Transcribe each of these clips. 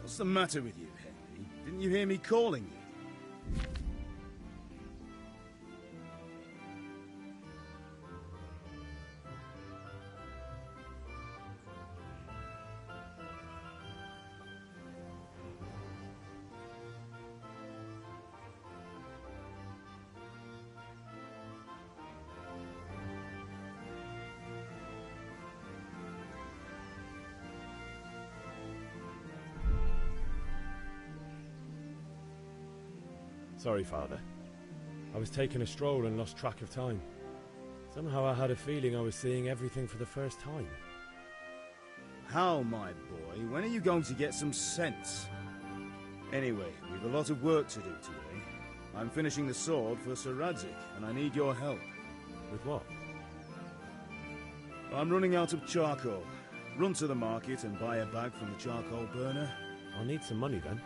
What's the matter with you, Henry? Didn't you hear me calling you? Sorry, Father. I was taking a stroll and lost track of time. Somehow I had a feeling I was seeing everything for the first time. How, my boy? When are you going to get some sense? Anyway, we've a lot of work to do today. I'm finishing the sword for Sir Radzig, and I need your help. With what? I'm running out of charcoal. Run to the market and buy a bag from the charcoal burner. I'll need some money then.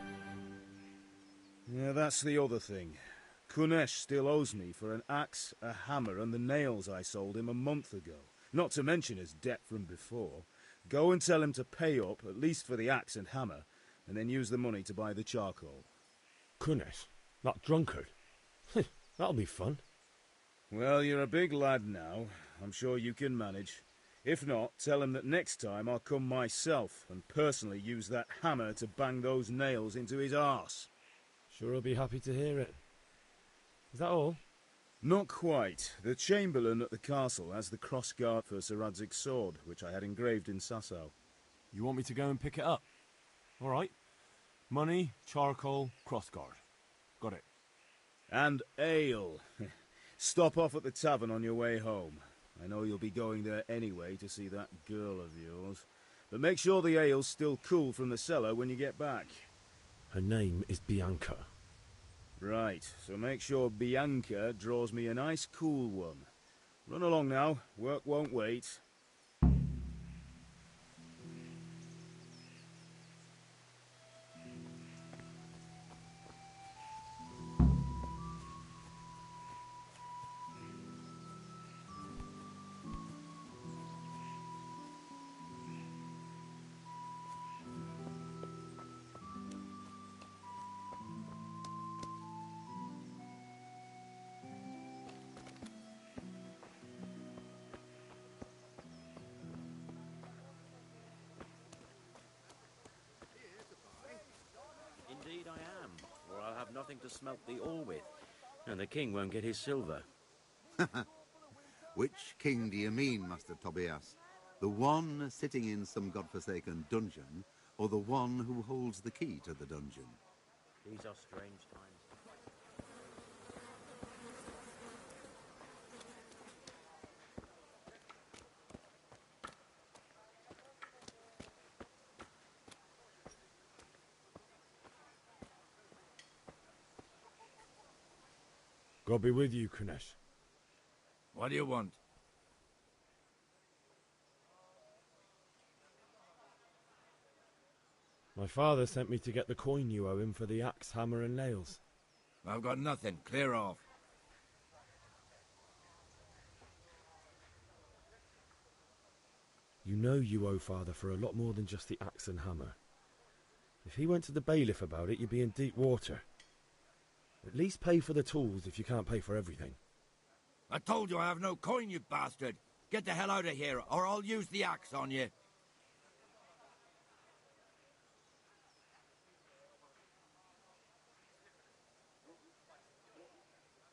Yeah, that's the other thing. Kunesh still owes me for an axe, a hammer, and the nails I sold him a month ago. Not to mention his debt from before. Go and tell him to pay up, at least for the axe and hammer, and then use the money to buy the charcoal. Kunesh? That drunkard? That'll be fun. Well, you're a big lad now. I'm sure you can manage. If not, tell him that next time I'll come myself and personally use that hammer to bang those nails into his arse. Sure, I'll be happy to hear it. Is that all? Not quite. The Chamberlain at the castle has the crossguard for Sir Radzig's sword, which I had engraved in Sasau. You want me to go and pick it up? All right. Money, charcoal, crossguard. Got it. And ale. Stop off at the tavern on your way home. I know you'll be going there anyway to see that girl of yours. But make sure the ale's still cool from the cellar when you get back. Her name is Bianca. Right, so make sure Bianca draws me a nice cool one. Run along now, work won't wait. Indeed I am, or I'll have nothing to smelt the ore with, and the king won't get his silver. Which king do you mean, Master Tobias? The one sitting in some godforsaken dungeon, or the one who holds the key to the dungeon? These are strange times. God be with you, Kunesh. What do you want? My father sent me to get the coin you owe him for the axe, hammer and nails. I've got nothing. Clear off. You know you owe father for a lot more than just the axe and hammer. If he went to the bailiff about it, you'd be in deep water. At least pay for the tools if you can't pay for everything. I told you I have no coin, you bastard. Get the hell out of here, or I'll use the axe on you.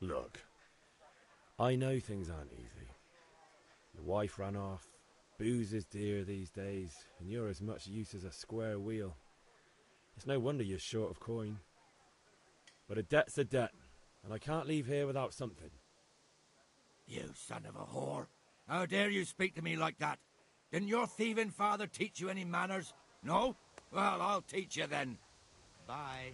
Look, I know things aren't easy. Your wife ran off, booze is dear these days, and you're as much use as a square wheel. It's no wonder you're short of coin. But a debt's a debt, and I can't leave here without something. You son of a whore. How dare you speak to me like that? Didn't your thieving father teach you any manners? No? Well, I'll teach you then. Bye.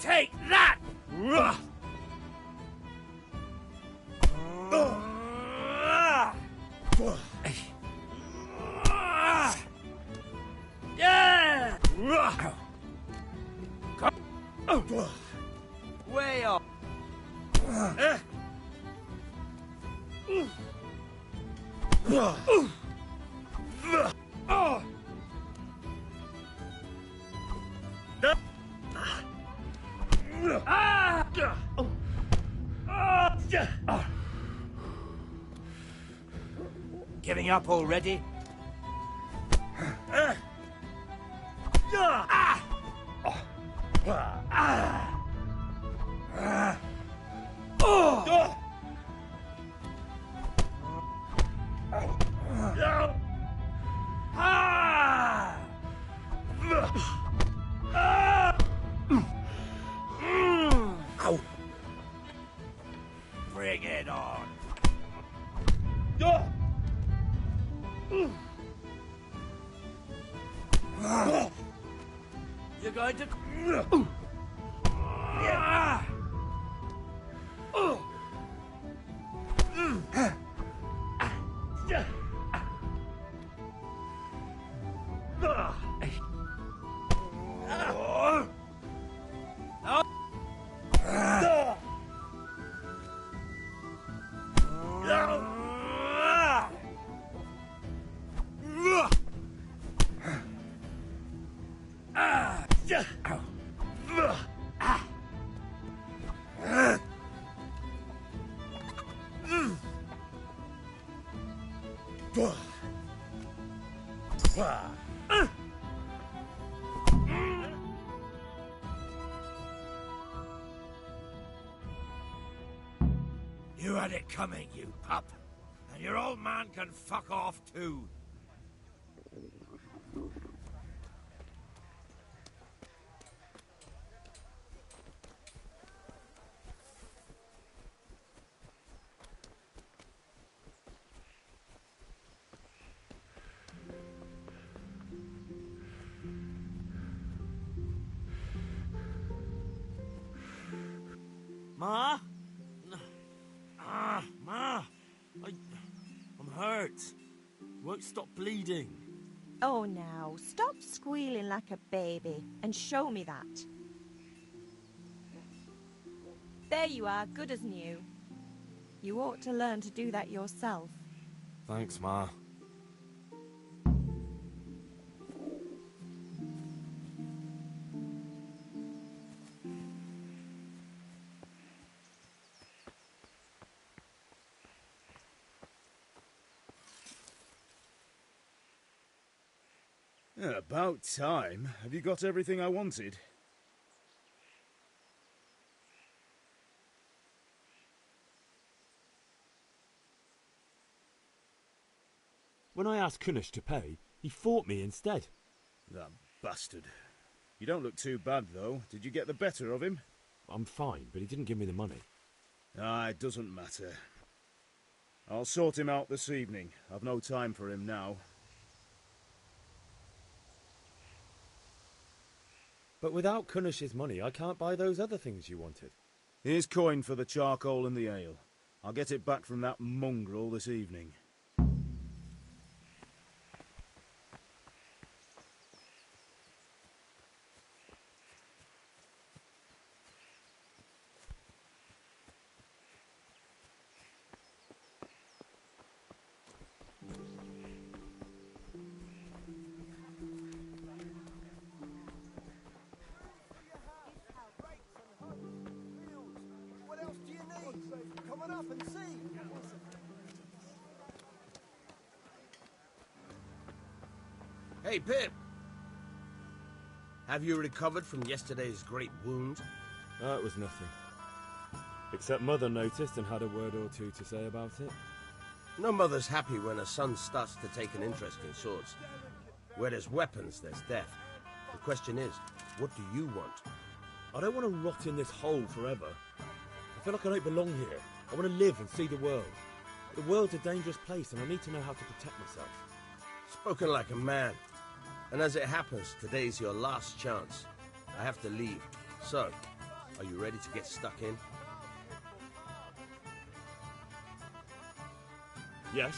Take that! Giving up already? Bring it on. You're going to... You had it coming, you pup. And your old man can fuck off too. Ma? Ma! I'm hurt. Won't stop bleeding. Oh, now, stop squealing like a baby and show me that. There you are, good as new. You ought to learn to do that yourself. Thanks, Ma. About time. Have you got everything I wanted? When I asked Kunish to pay, he fought me instead. That bastard. You don't look too bad, though. Did you get the better of him? I'm fine, but he didn't give me the money. Ah, it doesn't matter. I'll sort him out this evening. I've no time for him now. But without Kunish's money, I can't buy those other things you wanted. Here's coin for the charcoal and the ale. I'll get it back from that mongrel this evening. Hey, Pip! Have you recovered from yesterday's great wound? It was nothing. Except Mother noticed and had a word or two to say about it. No mother's happy when her son starts to take an interest in swords. Where there's weapons, there's death. The question is, what do you want? I don't want to rot in this hole forever. I feel like I don't belong here. I want to live and see the world. The world's a dangerous place and I need to know how to protect myself. Spoken like a man. And as it happens, today's your last chance. I have to leave. So, are you ready to get stuck in? Yes?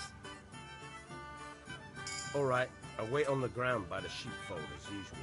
All right, I'll wait on the ground by the sheepfold as usual.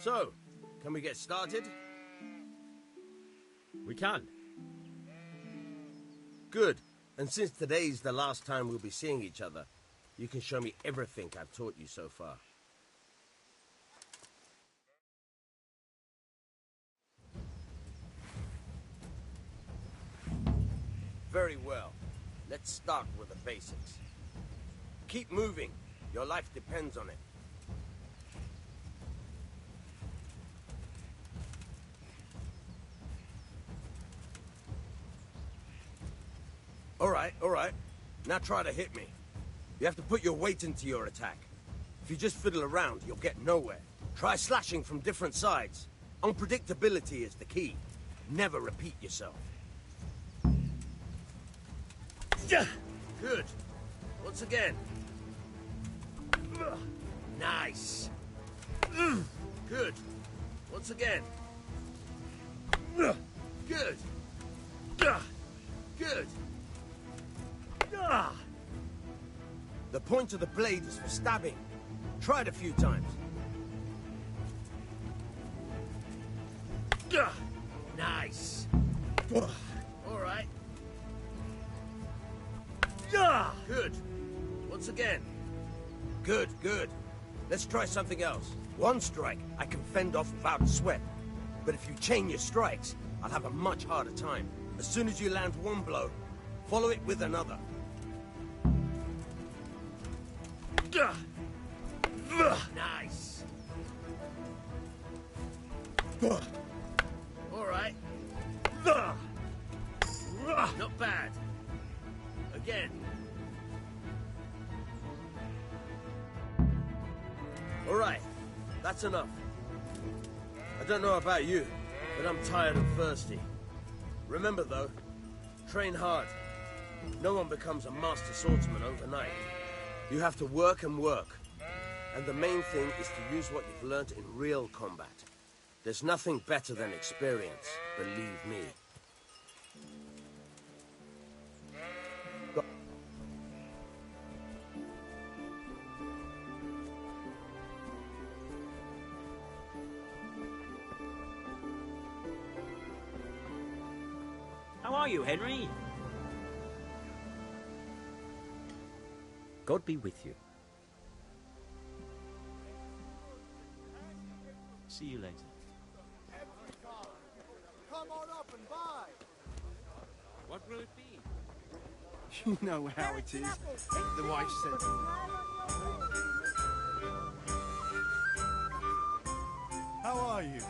So, can we get started? We can. Good. And since today's the last time we'll be seeing each other, you can show me everything I've taught you so far. Very well. Let's start with the basics. Keep moving. Your life depends on it. All right. Now try to hit me. You have to put your weight into your attack. If you just fiddle around, you'll get nowhere. Try slashing from different sides. Unpredictability is the key. Never repeat yourself. Good. Once again. Nice. Good. Once again. Good. Good. The point of the blade is for stabbing. Try it a few times. Nice. All right. Good. Once again. Good. Let's try something else. One strike, I can fend off without sweat. But if you chain your strikes, I'll have a much harder time. As soon as you land one blow, follow it with another. Nice. All right. Not bad. Again. All right. That's enough. I don't know about you, but I'm tired and thirsty. Remember, though, train hard. No one becomes a master swordsman overnight. You have to work and work. And the main thing is to use what you've learnt in real combat. There's nothing better than experience, believe me. How are you, Henry? God be with you. See you later. Come on up and buy. What will it be? You know how it is. The wife said. How are you?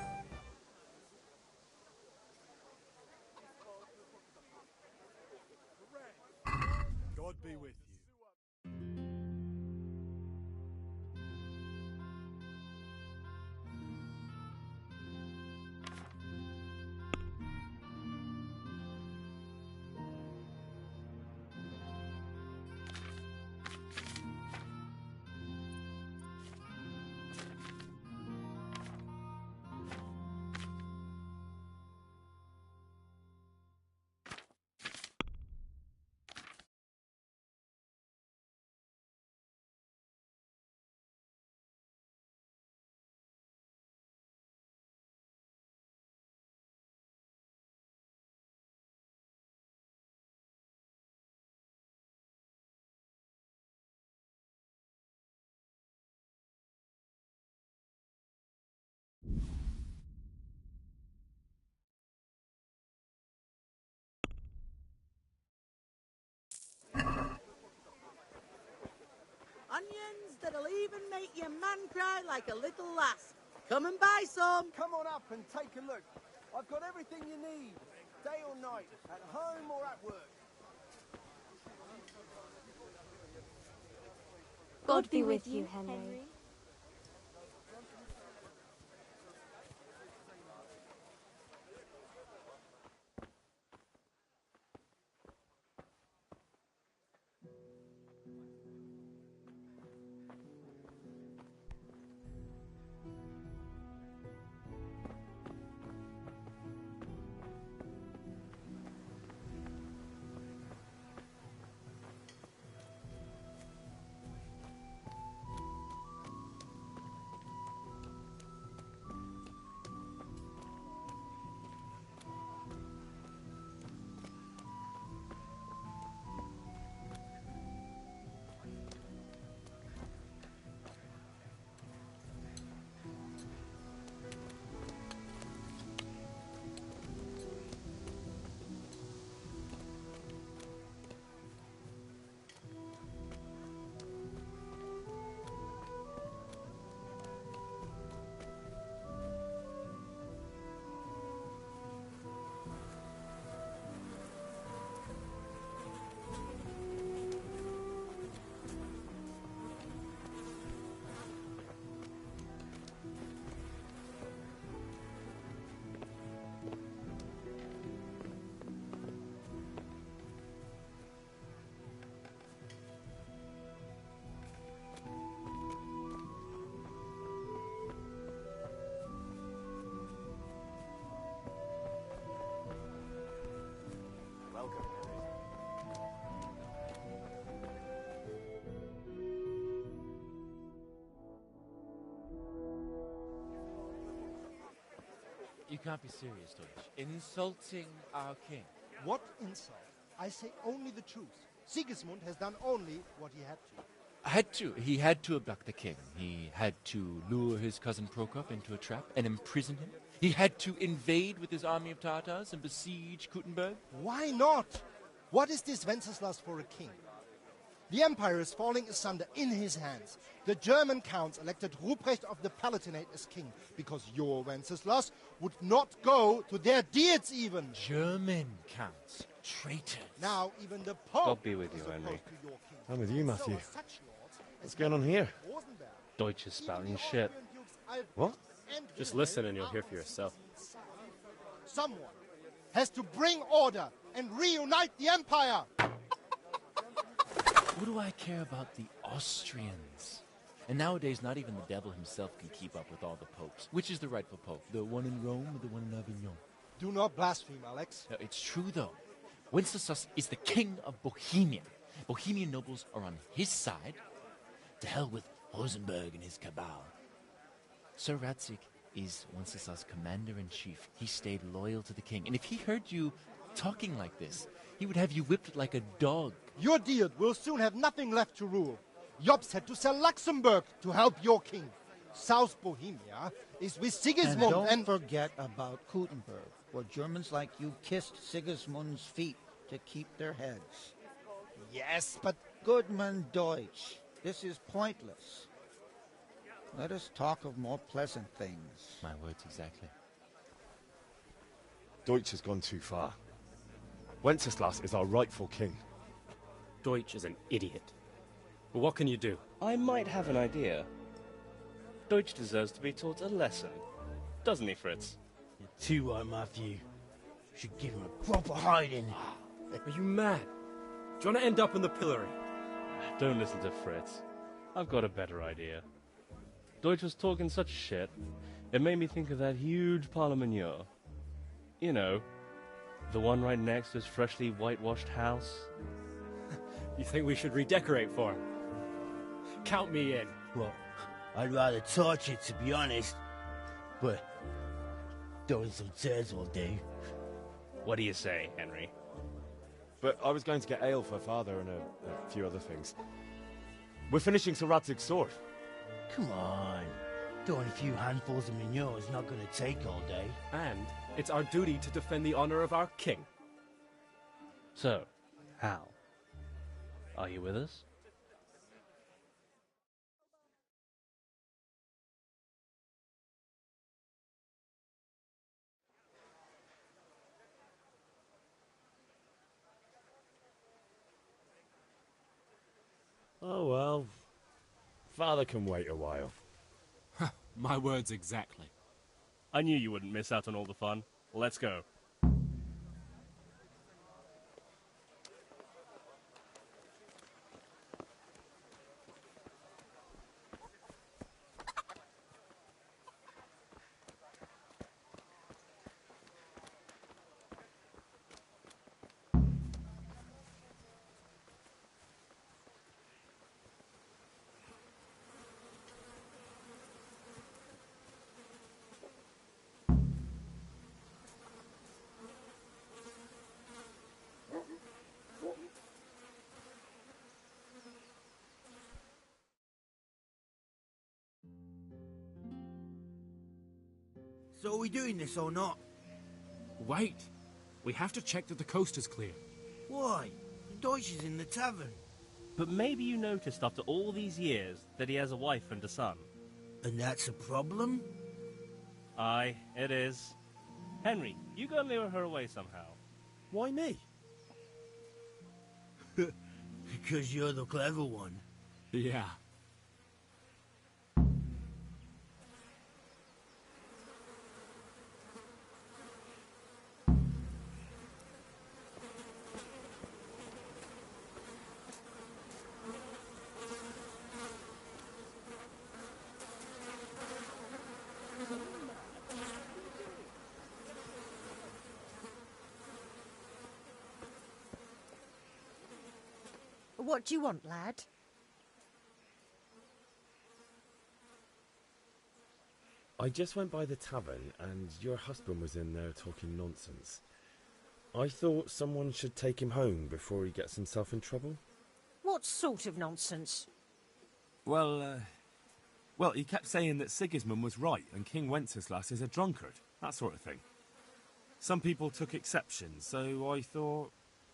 God be with you. Onions that'll even make your man cry like a little lass. Come and buy some. Come on up and take a look. I've got everything you need, day or night, at home or at work. God be with you, Henry. You can't be serious, Deutsch. Insulting our king. What insult? I say only the truth. Sigismund has done only what he had to. He had to abduct the king. He had to lure his cousin Prokop into a trap and imprison him. He had to invade with his army of Tatars and besiege Kuttenberg. Why not? What is this Wenceslas for a king? The empire is falling asunder in his hands. The German counts elected Ruprecht of the Palatinate as king because your Wenceslas would not go to their deeds even. German counts. Traitors. Now even the Pope God be with you, Henry. I'm with you, Matthew. What's going on here? Deutsch is spouting shit. What? Just listen and you'll hear for yourself. Someone has to bring order and reunite the empire. What do I care about the Austrians? And nowadays, not even the devil himself can keep up with all the popes. Which is the rightful pope? The one in Rome or the one in Avignon? Do not blaspheme, Alex. No, it's true, though. Wenceslas is the king of Bohemia. Bohemian nobles are on his side. To hell with Rosenberg and his cabal. Sir Radzik is Wenceslas' commander-in-chief. He stayed loyal to the king. And if he heard you talking like this, he would have you whipped like a dog. Your Diet will soon have nothing left to rule. Jobst had to sell Luxembourg to help your king. South Bohemia is with Sigismund and don't forget about Kuttenberg, where Germans like you kissed Sigismund's feet to keep their heads. Yes, but... Goodman Deutsch, this is pointless. Let us talk of more pleasant things. My words exactly. Deutsch has gone too far. Wenceslas is our rightful king. Deutsch is an idiot. But what can you do? I might have an idea. Deutsch deserves to be taught a lesson. Doesn't he, Fritz? You're too right, Matthew. Should give him a proper hiding. Are you mad? Do you want to end up in the pillory? Don't listen to Fritz. I've got a better idea. Deutsch was talking such shit, it made me think of that huge parliament. You know, the one right next to his freshly whitewashed house. You think we should redecorate for him? Count me in. Well, I'd rather torch it, to be honest. But throwing some tears will do. What do you say, Henry? But I was going to get ale for father and a few other things. We're finishing Sir Radzig's sword. Come on. Throwing a few handfuls of manure is not going to take all day. And it's our duty to defend the honor of our king. So, Hal, are you with us? Oh well. Father can wait a while. My words exactly. I knew you wouldn't miss out on all the fun. Let's go. So are we doing this or not? Wait. We have to check that the coast is clear. Why? Deutsch is in the tavern. But maybe you noticed after all these years that he has a wife and a son. And that's a problem? Aye, it is. Henry, you go and lure her away somehow. Why me? Because you're the clever one. Yeah. What do you want, lad? I just went by the tavern and your husband was in there talking nonsense. I thought someone should take him home before he gets himself in trouble. What sort of nonsense? Well, he kept saying that Sigismund was right and King Wenceslas is a drunkard, that sort of thing. Some people took exception, so I thought...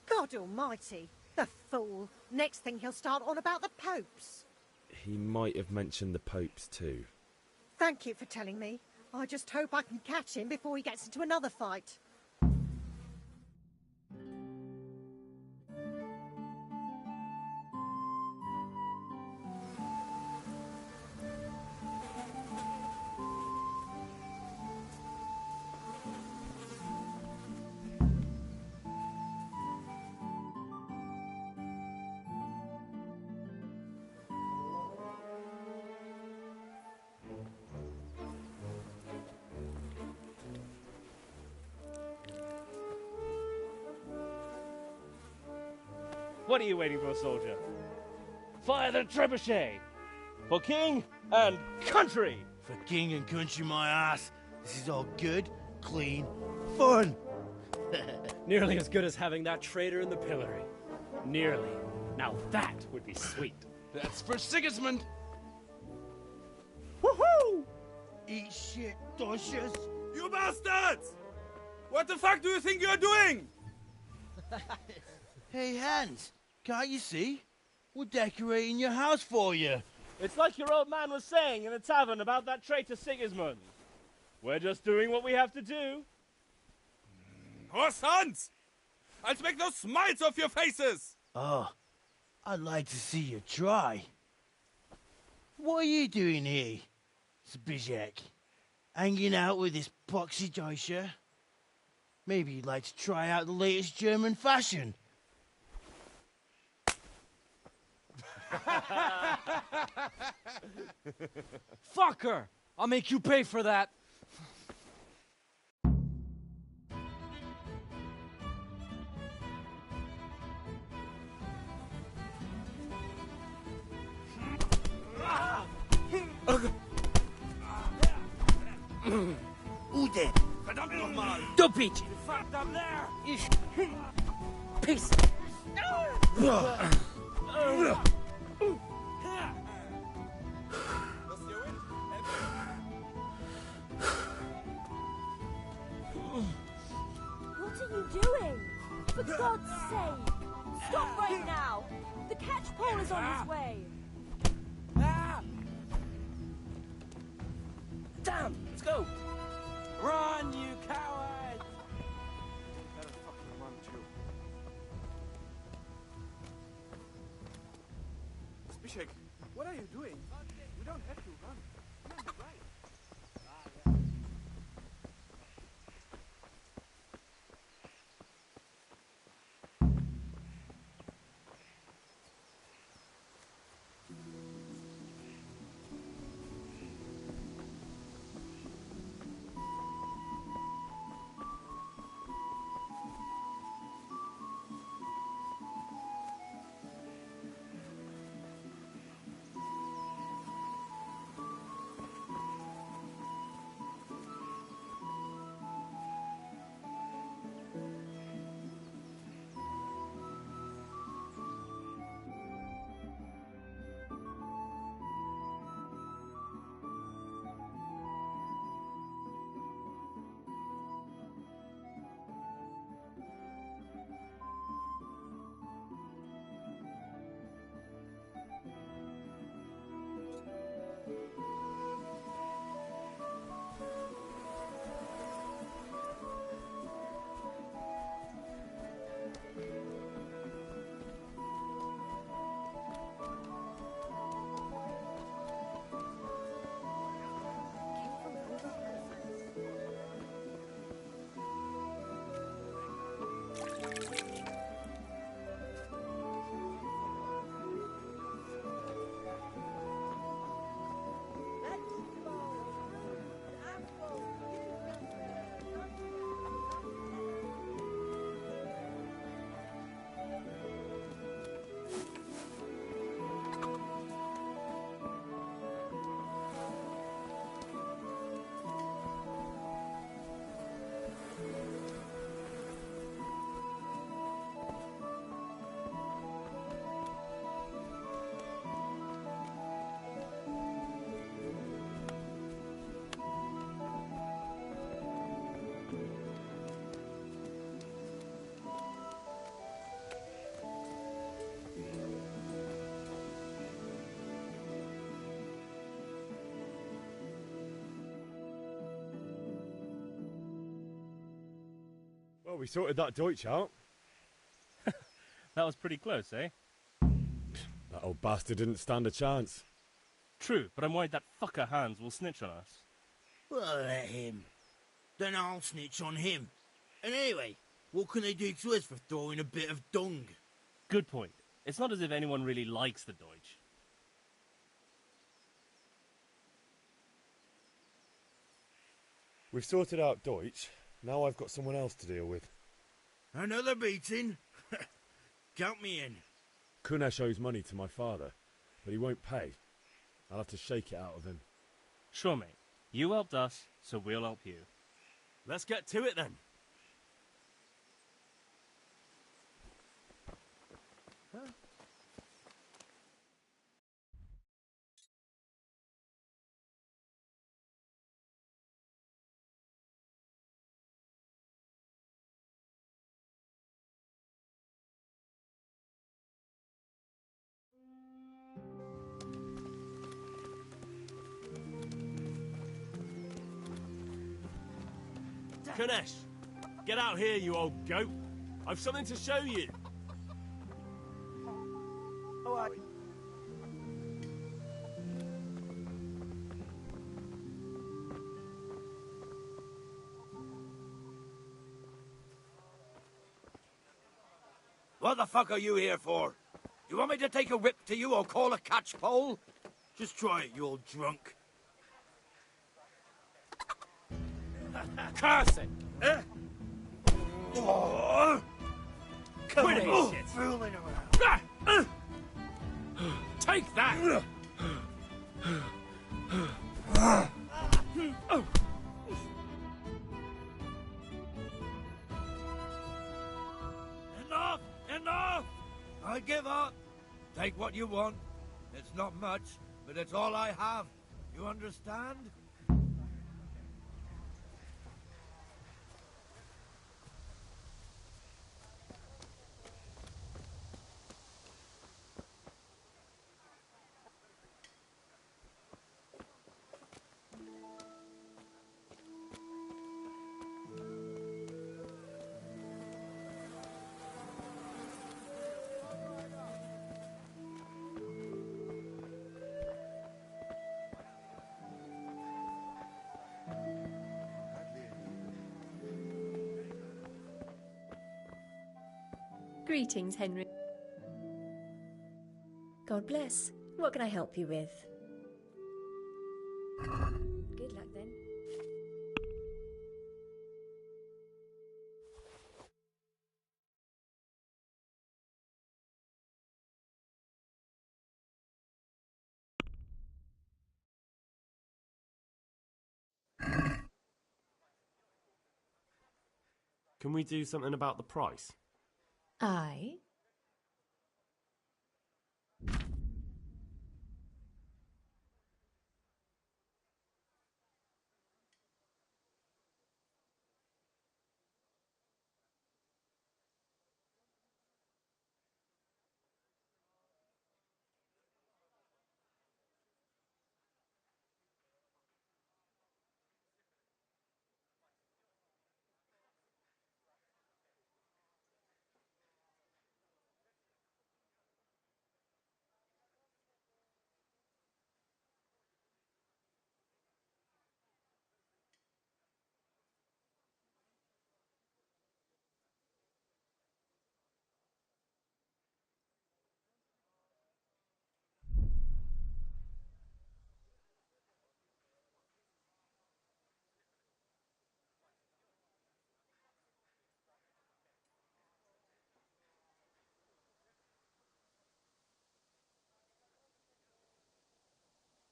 God almighty, the fool. Next thing he'll start on about the popes. He might have mentioned the popes too. Thank you for telling me. I just hope I can catch him before he gets into another fight. What are you waiting for, soldier? Fire the trebuchet! For king and country! For king and country, my ass. This is all good, clean, fun. Nearly as good as having that traitor in the pillory. Nearly. Now that would be sweet. That's for Sigismund! Woohoo! Eat shit, doshes. You bastards! What the fuck do you think you're doing? Hey, Hans, can't you see? We're decorating your house for you. It's like your old man was saying in the tavern about that traitor Sigismund. We're just doing what we have to do. Horse Hans! I'll make those smiles off your faces! Oh, I'd like to see you try. What are you doing here, Zbyszek? Hanging out with this poxy Deutscher? Maybe you'd like to try out the latest German fashion. Fucker! I'll make you pay for that. Ude! Verdammt nochmal! Du Peach! Verdammt leer! Ich... Peace! What are you doing? For God's sake! Stop right now! The catchpole is on his way! Damn! Let's go! Run, you coward! Better fucking run too. Zbyszek, what are you doing? We don't have to run. You're on the right. Well, we sorted that Deutsch out. That was pretty close, eh? That old bastard didn't stand a chance. True, but I'm worried that fucker Hans will snitch on us. Well, let him. Then I'll snitch on him. And anyway, what can they do to us for throwing a bit of dung? Good point. It's not as if anyone really likes the Deutsch. We've sorted out Deutsch. Now I've got someone else to deal with. Another beating? Count me in. Kunesh owes money to my father, but he won't pay. I'll have to shake it out of him. Sure, mate. You helped us, so we'll help you. Let's get to it then. Kunesh, get out here, you old goat. I've something to show you. All right. What the fuck are you here for? You want me to take a whip to you or call a catchpole? Just try it, you old drunk. Curse it! Oh. Quit it, shit! Fooling around. Take that! Enough! Enough! I give up. Take what you want. It's not much, but it's all I have. You understand? Greetings, Henry. God bless. What can I help you with? Good luck then. Can we do something about the price? Aye.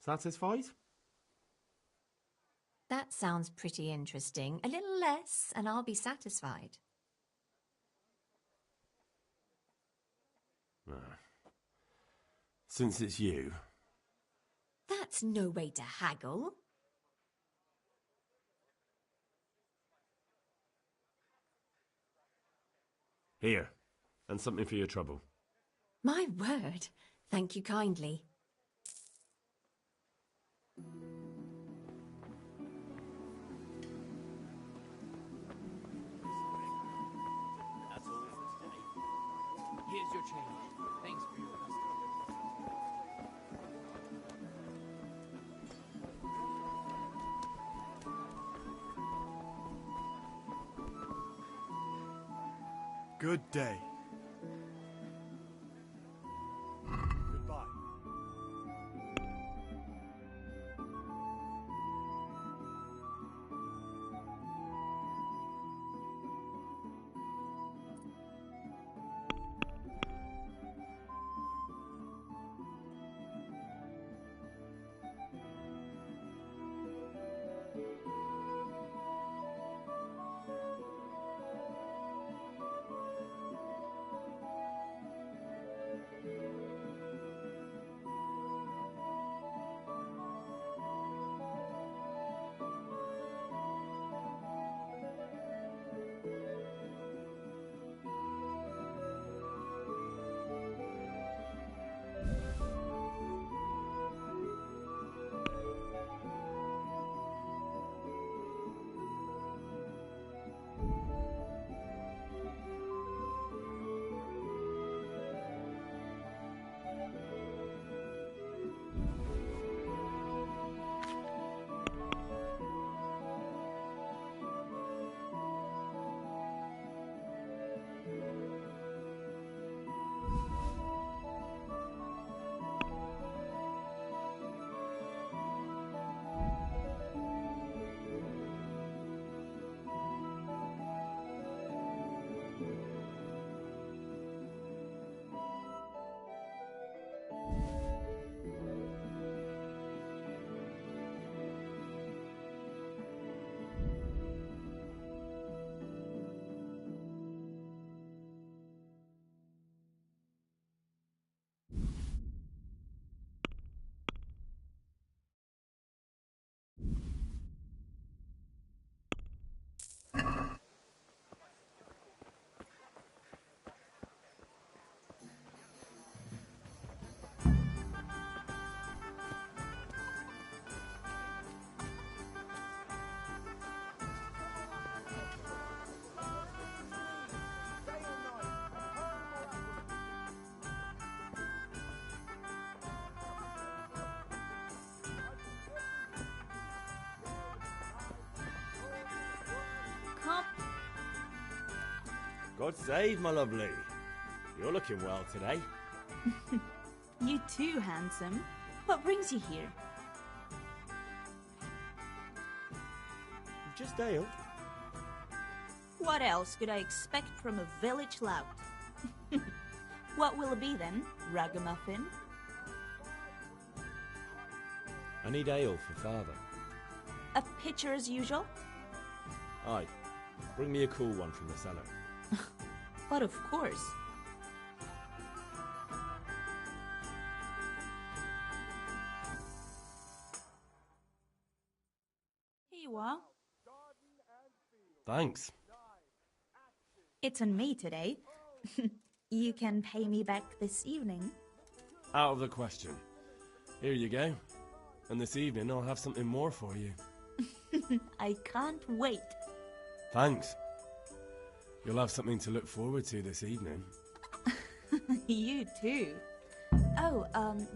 Satisfied? That sounds pretty interesting. A little less, and I'll be satisfied. Since it's you. That's no way to haggle. Here, and something for your trouble. My word. Thank you kindly. your change. Thanks for your custom. Good day. Goodbye. God save, my lovely. You're looking well today. You too, handsome. What brings you here? Just ale. What else could I expect from a village lout? What will it be then, ragamuffin? I need ale for father. A pitcher as usual? Aye. Bring me a cool one from the cellar. But of course. Here you are. Thanks. It's on me today. You can pay me back this evening. Out of the question. Here you go. And this evening I'll have something more for you. I can't wait. Thanks. You'll have something to look forward to this evening. You too. Oh,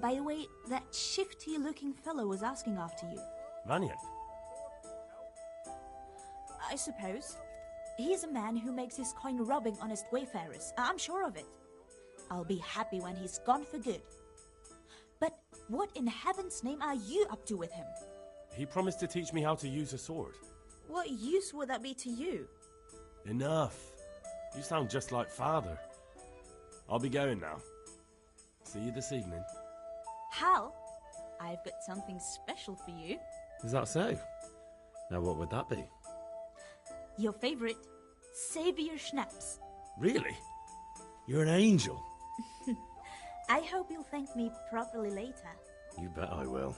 by the way, that shifty-looking fellow was asking after you. Vanian? I suppose. He's a man who makes his coin robbing honest wayfarers. I'm sure of it. I'll be happy when he's gone for good. But what in heaven's name are you up to with him? He promised to teach me how to use a sword. What use would that be to you? Enough. You sound just like father. I'll be going now. See you this evening. Hal, I've got something special for you. Is that so? Now what would that be? Your favorite, Savior Schnapps. Really? You're an angel. I hope you'll thank me properly later. You bet I will.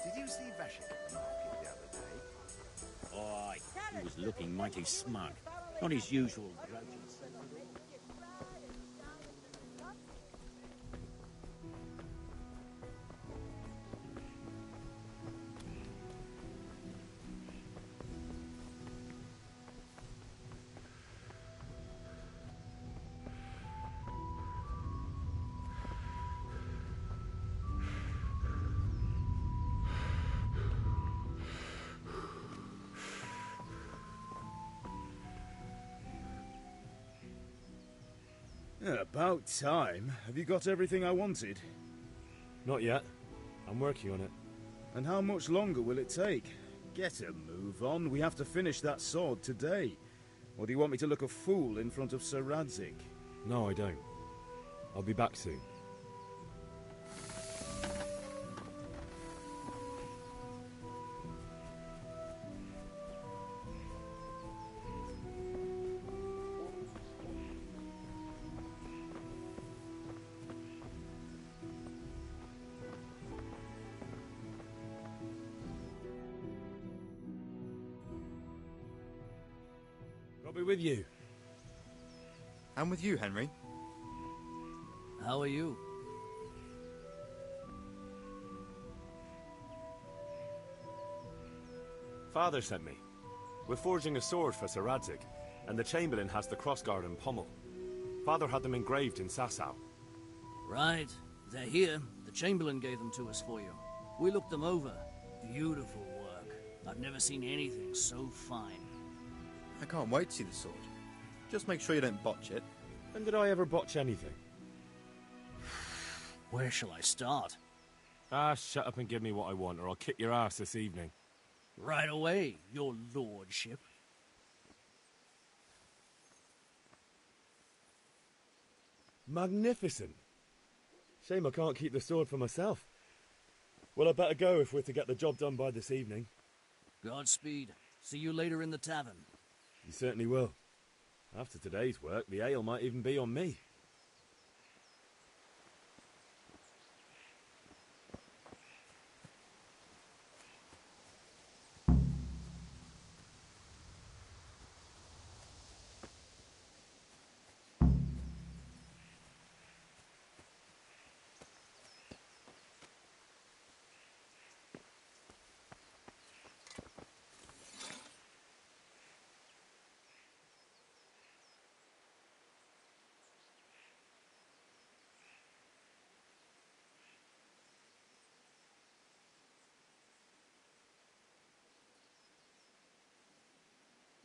Did you see Vashik at the market the other day? Oh, aye. He was looking mighty smug. Not his usual grudge and About time. Have you got everything I wanted? Not yet. I'm working on it. And how much longer will it take? Get a move on. We have to finish that sword today. Or do you want me to look a fool in front of Sir Radzig? No, I don't. I'll be back soon. I'll be with you. I'm with you, Henry. How are you? Father sent me. We're forging a sword for Sir Radzig, and the Chamberlain has the crossguard and pommel. Father had them engraved in Sasau. Right. They're here. The Chamberlain gave them to us for you. We looked them over. Beautiful work. I've never seen anything so fine. I can't wait to see the sword. Just make sure you don't botch it. When did I ever botch anything? Where shall I start? Ah, shut up and give me what I want, or I'll kick your ass this evening. Right away, your lordship. Magnificent. Shame I can't keep the sword for myself. Well, I better go if we're to get the job done by this evening. Godspeed. See you later in the tavern. You certainly will. After today's work, the ale might even be on me.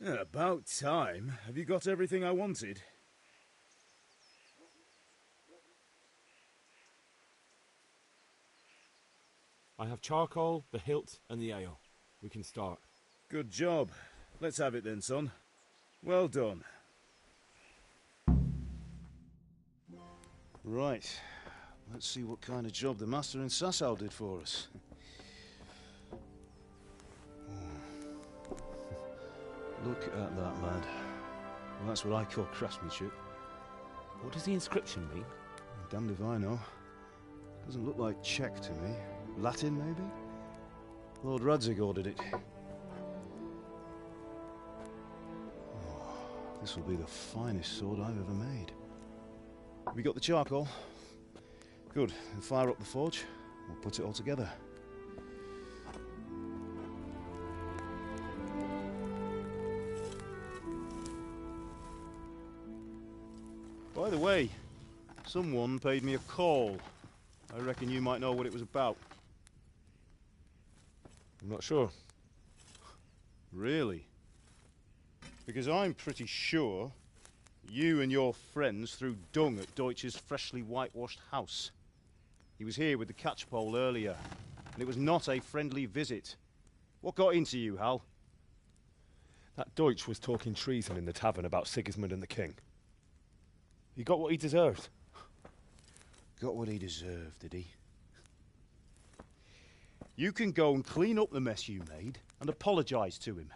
About time. Have you got everything I wanted? I have charcoal, the hilt, and the ale. We can start. Good job. Let's have it then, son. Well done. Right. Let's see what kind of job the master in Sasau did for us. Look at that, lad. Well, that's what I call craftsmanship. What does the inscription mean? Damned if I know. Doesn't look like Czech to me. Latin, maybe? Lord Radzig ordered it. Oh, this will be the finest sword I've ever made. Have you got the charcoal? Good. Then fire up the forge. We'll put it all together. By the way, someone paid me a call. I reckon you might know what it was about. I'm not sure. Really? Because I'm pretty sure you and your friends threw dung at Deutsch's freshly whitewashed house. He was here with the catchpole earlier, and it was not a friendly visit. What got into you, Hal? That Deutsch was talking treason in the tavern about Sigismund and the king. He got what he deserved. Got what he deserved, did he? You can go and clean up the mess you made and apologise to him.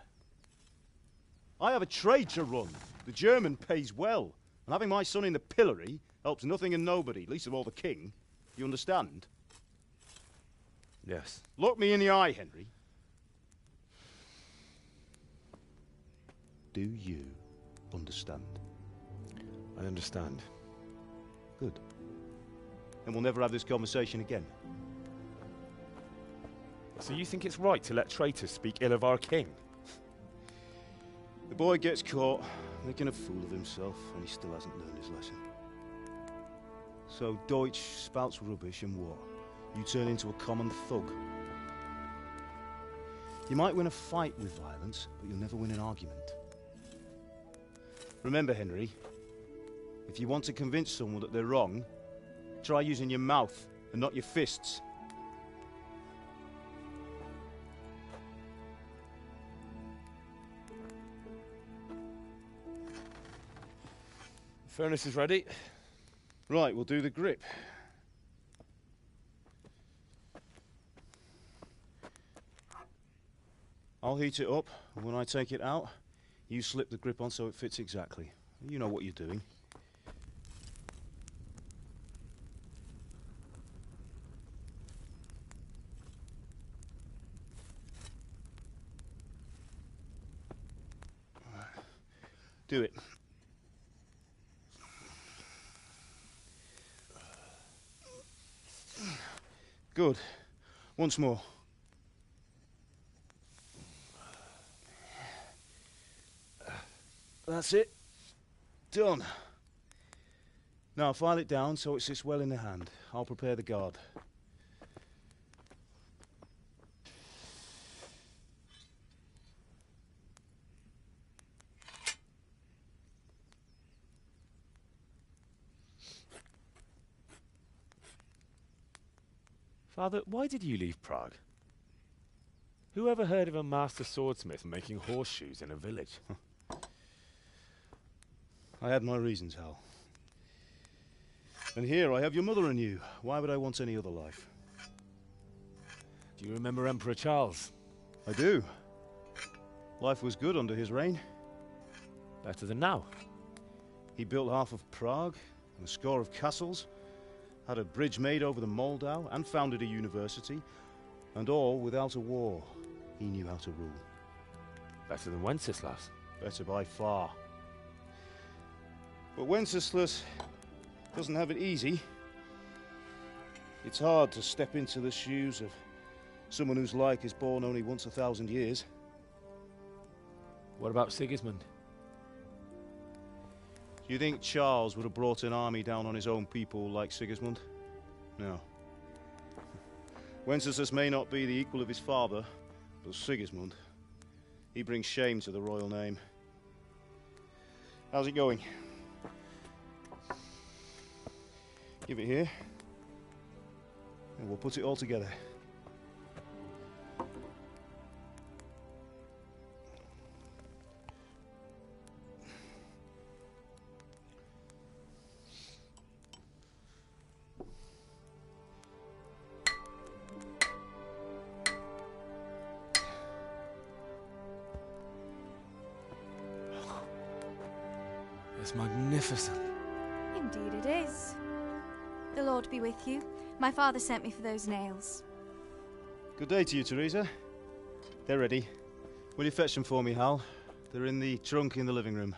I have a trade to run. The German pays well, and having my son in the pillory helps nothing and nobody, least of all the king. You understand? Yes. Look me in the eye, Henry. Do you understand? I understand. Good. Then we'll never have this conversation again. So you think it's right to let traitors speak ill of our king? The boy gets caught, making a fool of himself, and he still hasn't learned his lesson. So Deutsch spouts rubbish, and what? You turn into a common thug. You might win a fight with violence, but you'll never win an argument. Remember, Henry, If you want to convince someone that they're wrong, try using your mouth and not your fists. Furnace is ready. Right, we'll do the grip. I'll heat it up, and when I take it out, you slip the grip on so it fits exactly. You know what you're doing. Do it. Good. Once more. That's it. Done. Now file it down so it sits well in the hand. I'll prepare the guard. Father, why did you leave Prague? Who ever heard of a master swordsmith making horseshoes in a village? I had my reasons, Hal. And here I have your mother and you. Why would I want any other life? Do you remember Emperor Charles? I do. Life was good under his reign. Better than now. He built half of Prague and a score of castles, had a bridge made over the Moldau, and founded a university, and all without a war. He knew how to rule. Better than Wenceslas. Better by far. But Wenceslas doesn't have it easy. It's hard to step into the shoes of someone whose like is born only once 1,000 years. What about Sigismund? Do you think Charles would have brought an army down on his own people like Sigismund? No. Wenceslas may not be the equal of his father, but Sigismund, he brings shame to the royal name. How's it going? Give it here, and we'll put it all together. It's magnificent. Indeed it is. The Lord be with you. My father sent me for those nails. Good day to you, Teresa. They're ready. Will you fetch them for me, Hal? They're in the trunk in the living room.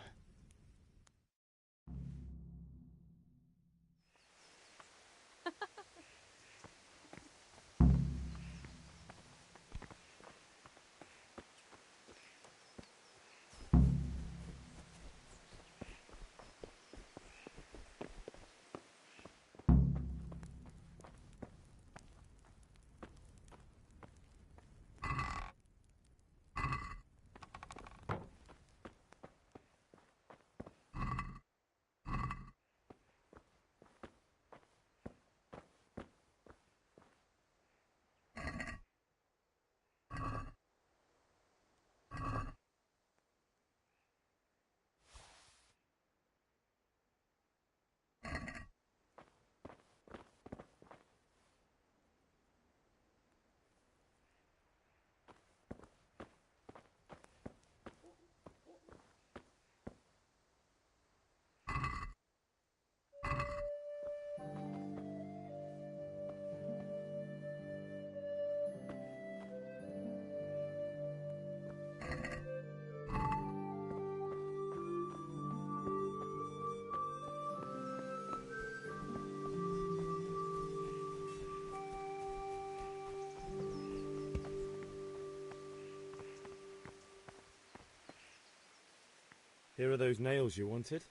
Here are those nails you wanted.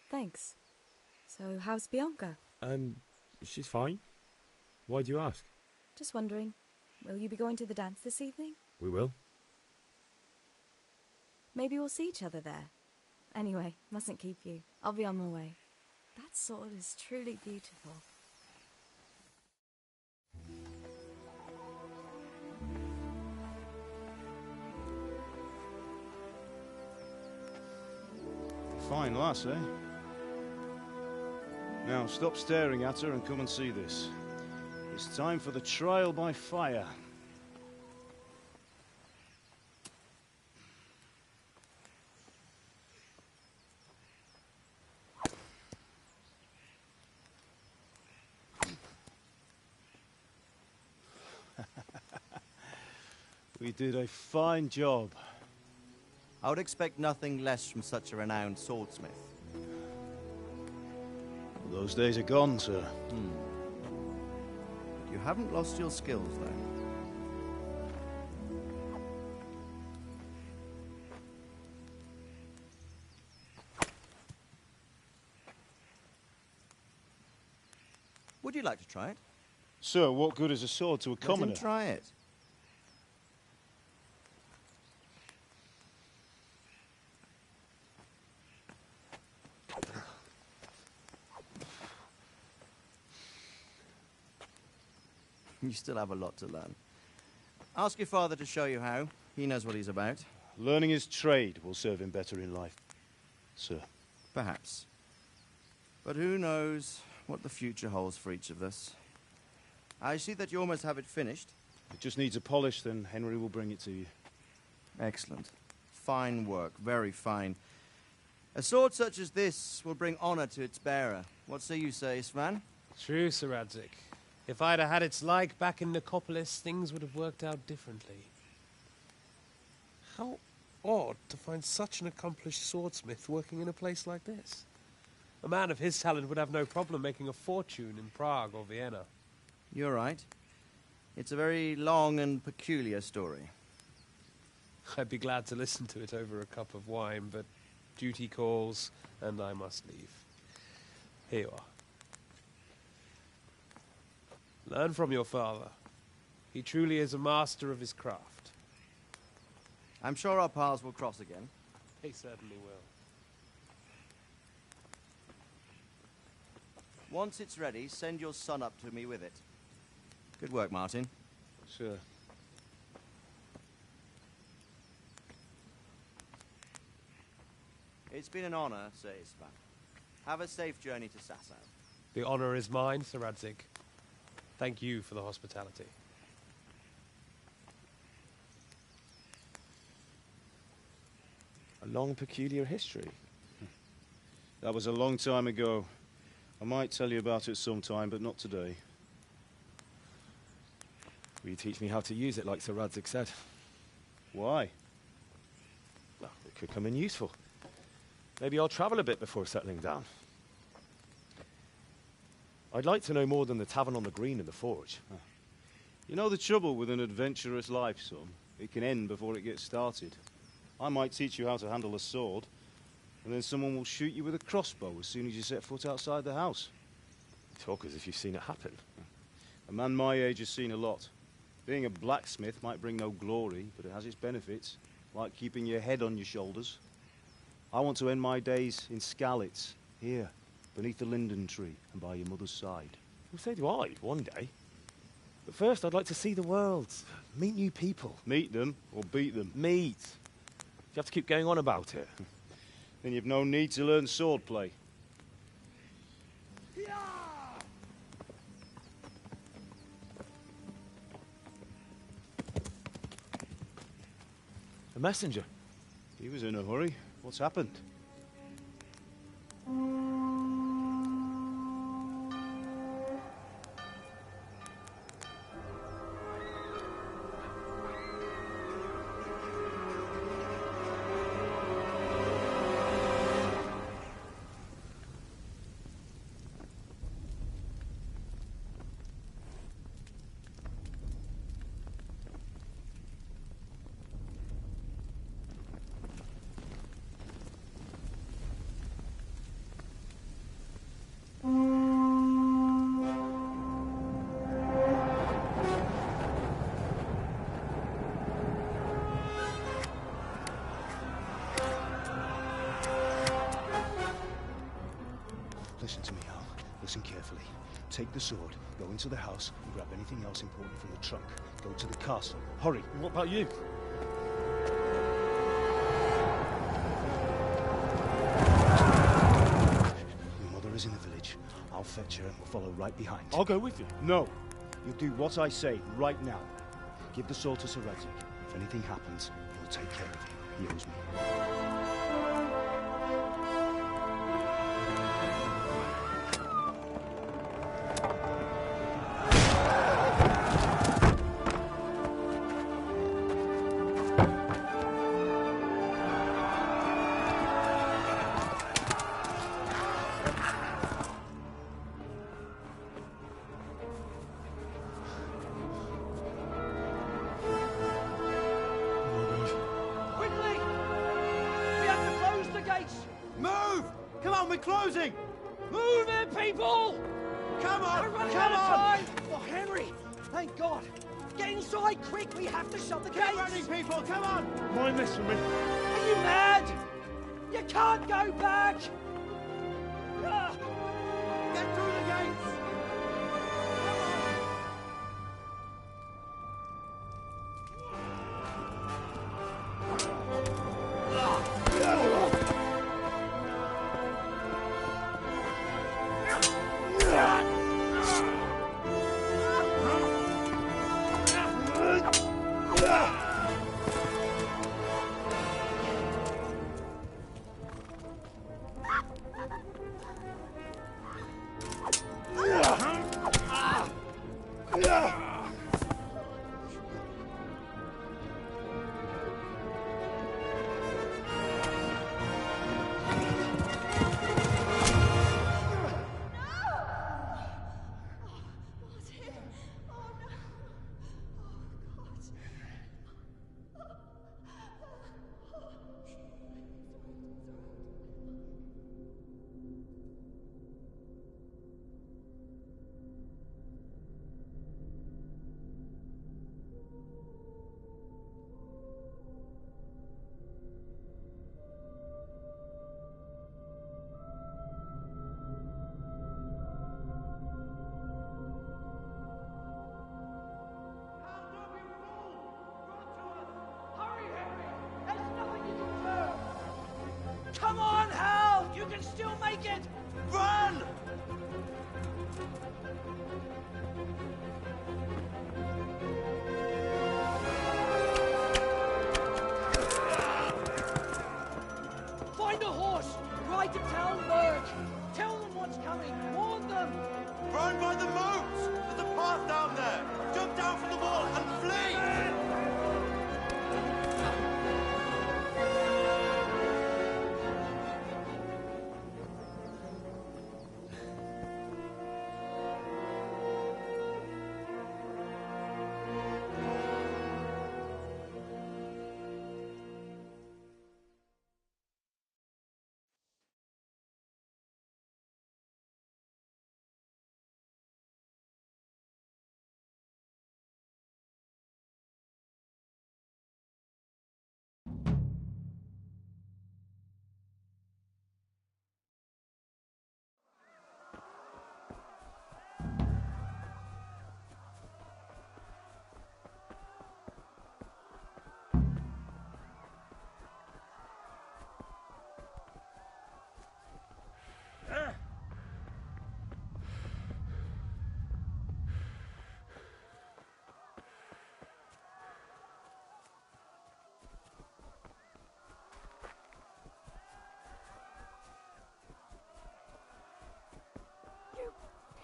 Thanks. So, how's Bianca? She's fine. Why do you ask? Just wondering, will you be going to the dance this evening? We will. Maybe we'll see each other there. Anyway, mustn't keep you. I'll be on my way. That sword is truly beautiful. Fine lass, eh? Now, stop staring at her and come and see this. It's time for the trial by fire. We did a fine job. I would expect nothing less from such a renowned swordsmith. Well, those days are gone, sir. You haven't lost your skills, though. Would you like to try it? Sir, what good is a sword to a commoner? Let him try it. You still have a lot to learn. Ask your father to show you how. He knows what he's about. Learning his trade will serve him better in life, sir. Perhaps. But who knows what the future holds for each of us. I see that you almost have it finished. It just needs a polish, then Henry will bring it to you. Excellent. Fine work, very fine. A sword such as this will bring honor to its bearer. What say you, Svan? True, Sir Radzig. If I'd have had its like back in Nicopolis, things would have worked out differently. How odd to find such an accomplished swordsmith working in a place like this. A man of his talent would have no problem making a fortune in Prague or Vienna. You're right. It's a very long and peculiar story. I'd be glad to listen to it over a cup of wine, but duty calls, and I must leave. Here you are. Learn from your father. He truly is a master of his craft. I'm sure our paths will cross again. They certainly will. Once it's ready, send your son up to me with it. Good work, Martin. Sir. It's been an honor, Sir Isvan. Have a safe journey to Sasau. The honor is mine, Sir Radzig. Thank you for the hospitality. A long, peculiar history. That was a long time ago. I might tell you about it sometime, but not today. Will you teach me how to use it, like Sir Radzig said? Why? Well, it could come in useful. Maybe I'll travel a bit before settling down. I'd like to know more than the tavern on the green and the forge. You know the trouble with an adventurous life, son? It can end before it gets started. I might teach you how to handle a sword, and then someone will shoot you with a crossbow as soon as you set foot outside the house. You talk as if you've seen it happen. A man my age has seen a lot. Being a blacksmith might bring no glory, but it has its benefits, like keeping your head on your shoulders. I want to end my days in Skalitz, here, beneath the linden tree and by your mother's side. Well, so do I, one day. But first, I'd like to see the world, meet new people. Meet them or beat them? Meet. You have to keep going on about it. Then you've no need to learn swordplay. A messenger. He was in a hurry. What's happened? Listen to me, Hal. Listen carefully. Take the sword, go into the house, and grab anything else important from the trunk. Go to the castle. Hurry! What about you? Your mother is in the village. I'll fetch her and we'll follow right behind. I'll go with you. No. You'll do what I say right now. Give the sword to Sir Radzik. If anything happens, he'll take care of you. He owes me. Closing! Move it, people! Come on! We're running Come out of on! time! Oh, Henry! Thank God! Get inside, quick! We have to shut the gates! Get ready, people! Come on! Mind this for me. Are you mad? You can't go back! Get through the gates! Come on, Hal! You can still make it! Run! Find a horse! Ride to town, Berg! Tell them what's coming! Warn them! Run by the moat! There's a path down there! Jump down from the wall and flee!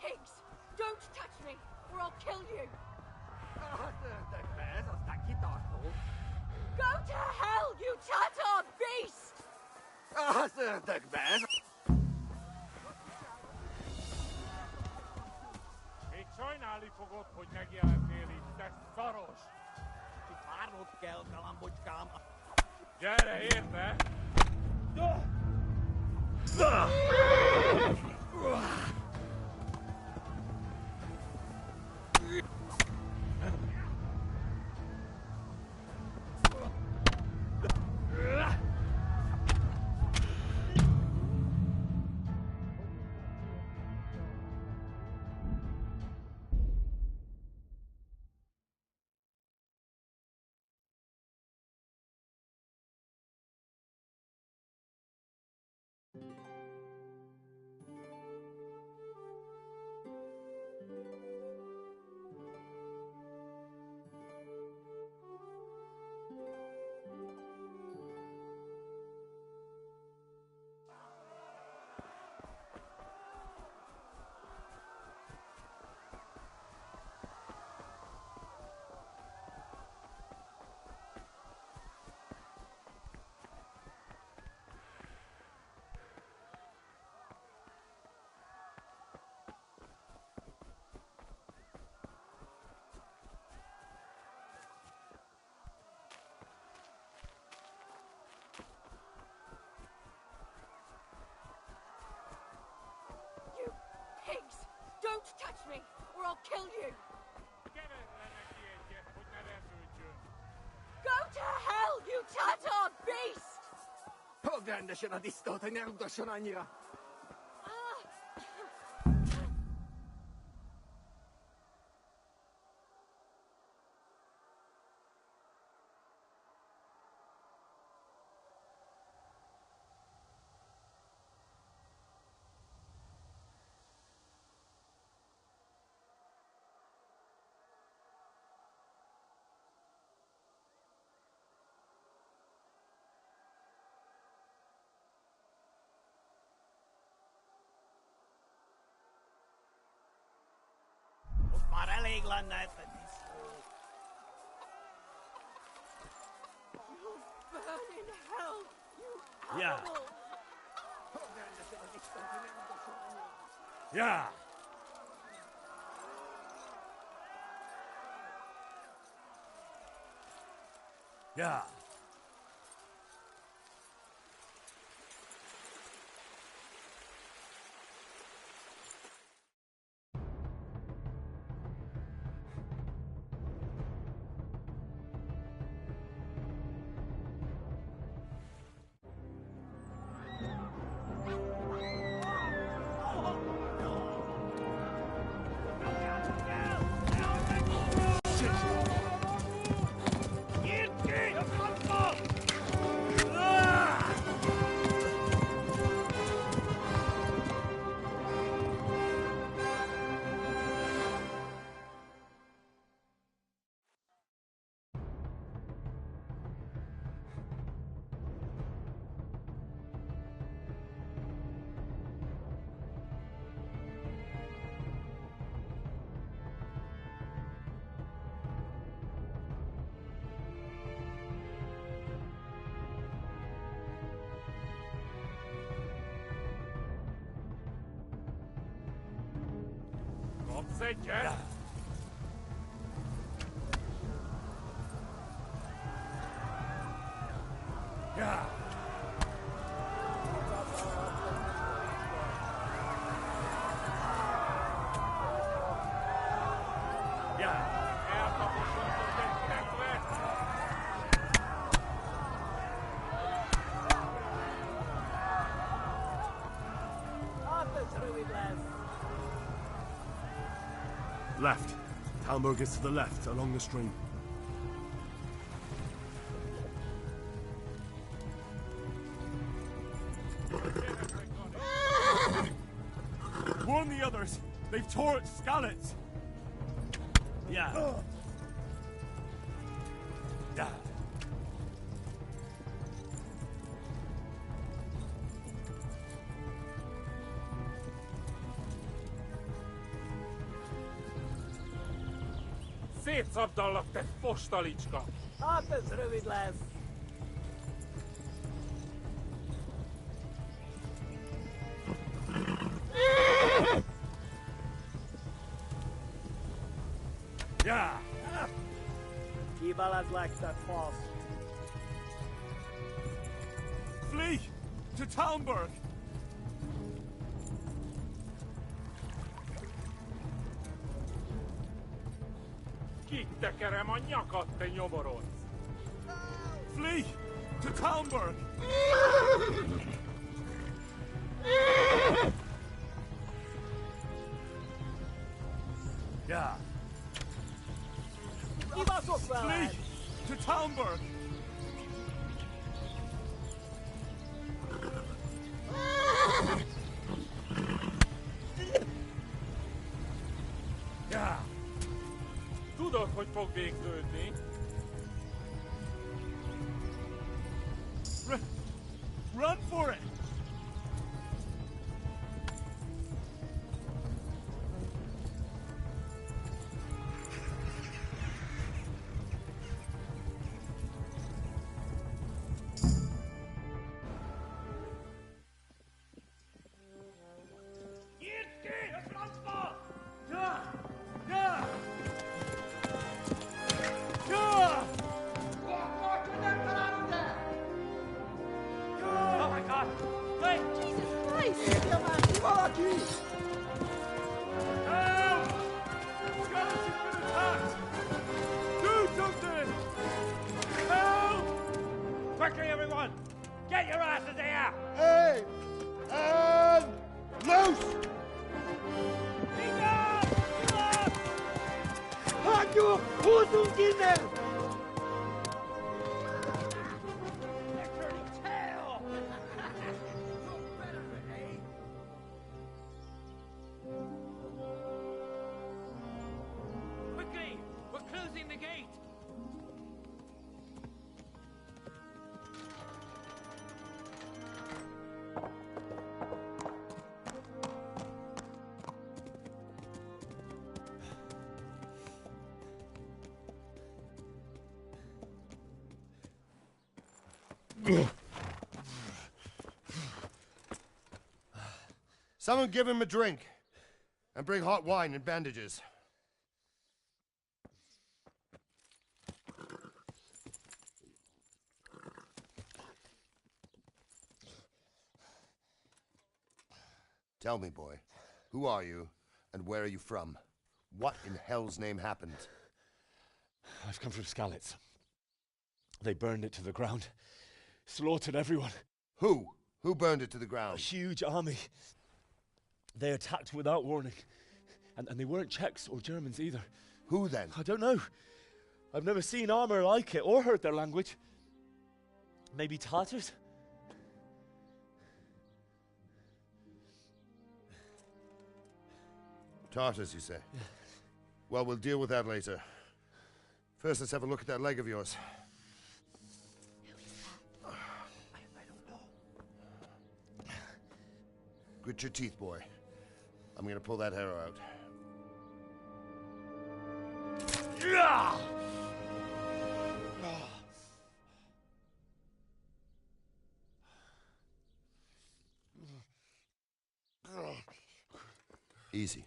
Pigs! Don't touch me, or I'll kill you! Go to hell, you Tatar beast! Get here, man! kill you! Go to hell, you Tatar beast! Pogrande się na istotę, nie udoszonania. You'll burn in hell, you Yeah. animal! Yeah. Yeah. Yeah. Yeah. Left. Talmberg is to the left, along the stream. Warn the others. They've tore its scallops. Yeah. Yeah. Szétszabdallak, te fostalicska! Hát ez rövid lesz. Yeah. Kibalazlak, that false. Flee to Talmberg. Kitekerem a nyakat, te nyomorodsz! Flee to Talmberg. Yeah. Flee to Talmberg. Yeah. Tudod, hogy fog végződni? Run for it. Quickly, everyone! Get your asses here! Hey! And loose! Halt your Hosenkinder! Quickly! We're closing the gate! Someone give him a drink. And bring hot wine and bandages. Tell me, boy, who are you and where are you from? What in hell's name happened? I've come from Skalitz. They burned it to the ground. Slaughtered everyone. Who? Who burned it to the ground? A huge army. They attacked without warning. And they weren't Czechs or Germans either. Who then? I don't know. I've never seen armor like it or heard their language. Maybe Tatars? Tartars, you say? Yeah. Well, we'll deal with that later. First, let's have a look at that leg of yours. I don't know. Grit your teeth, boy. I'm gonna pull that arrow out. Easy.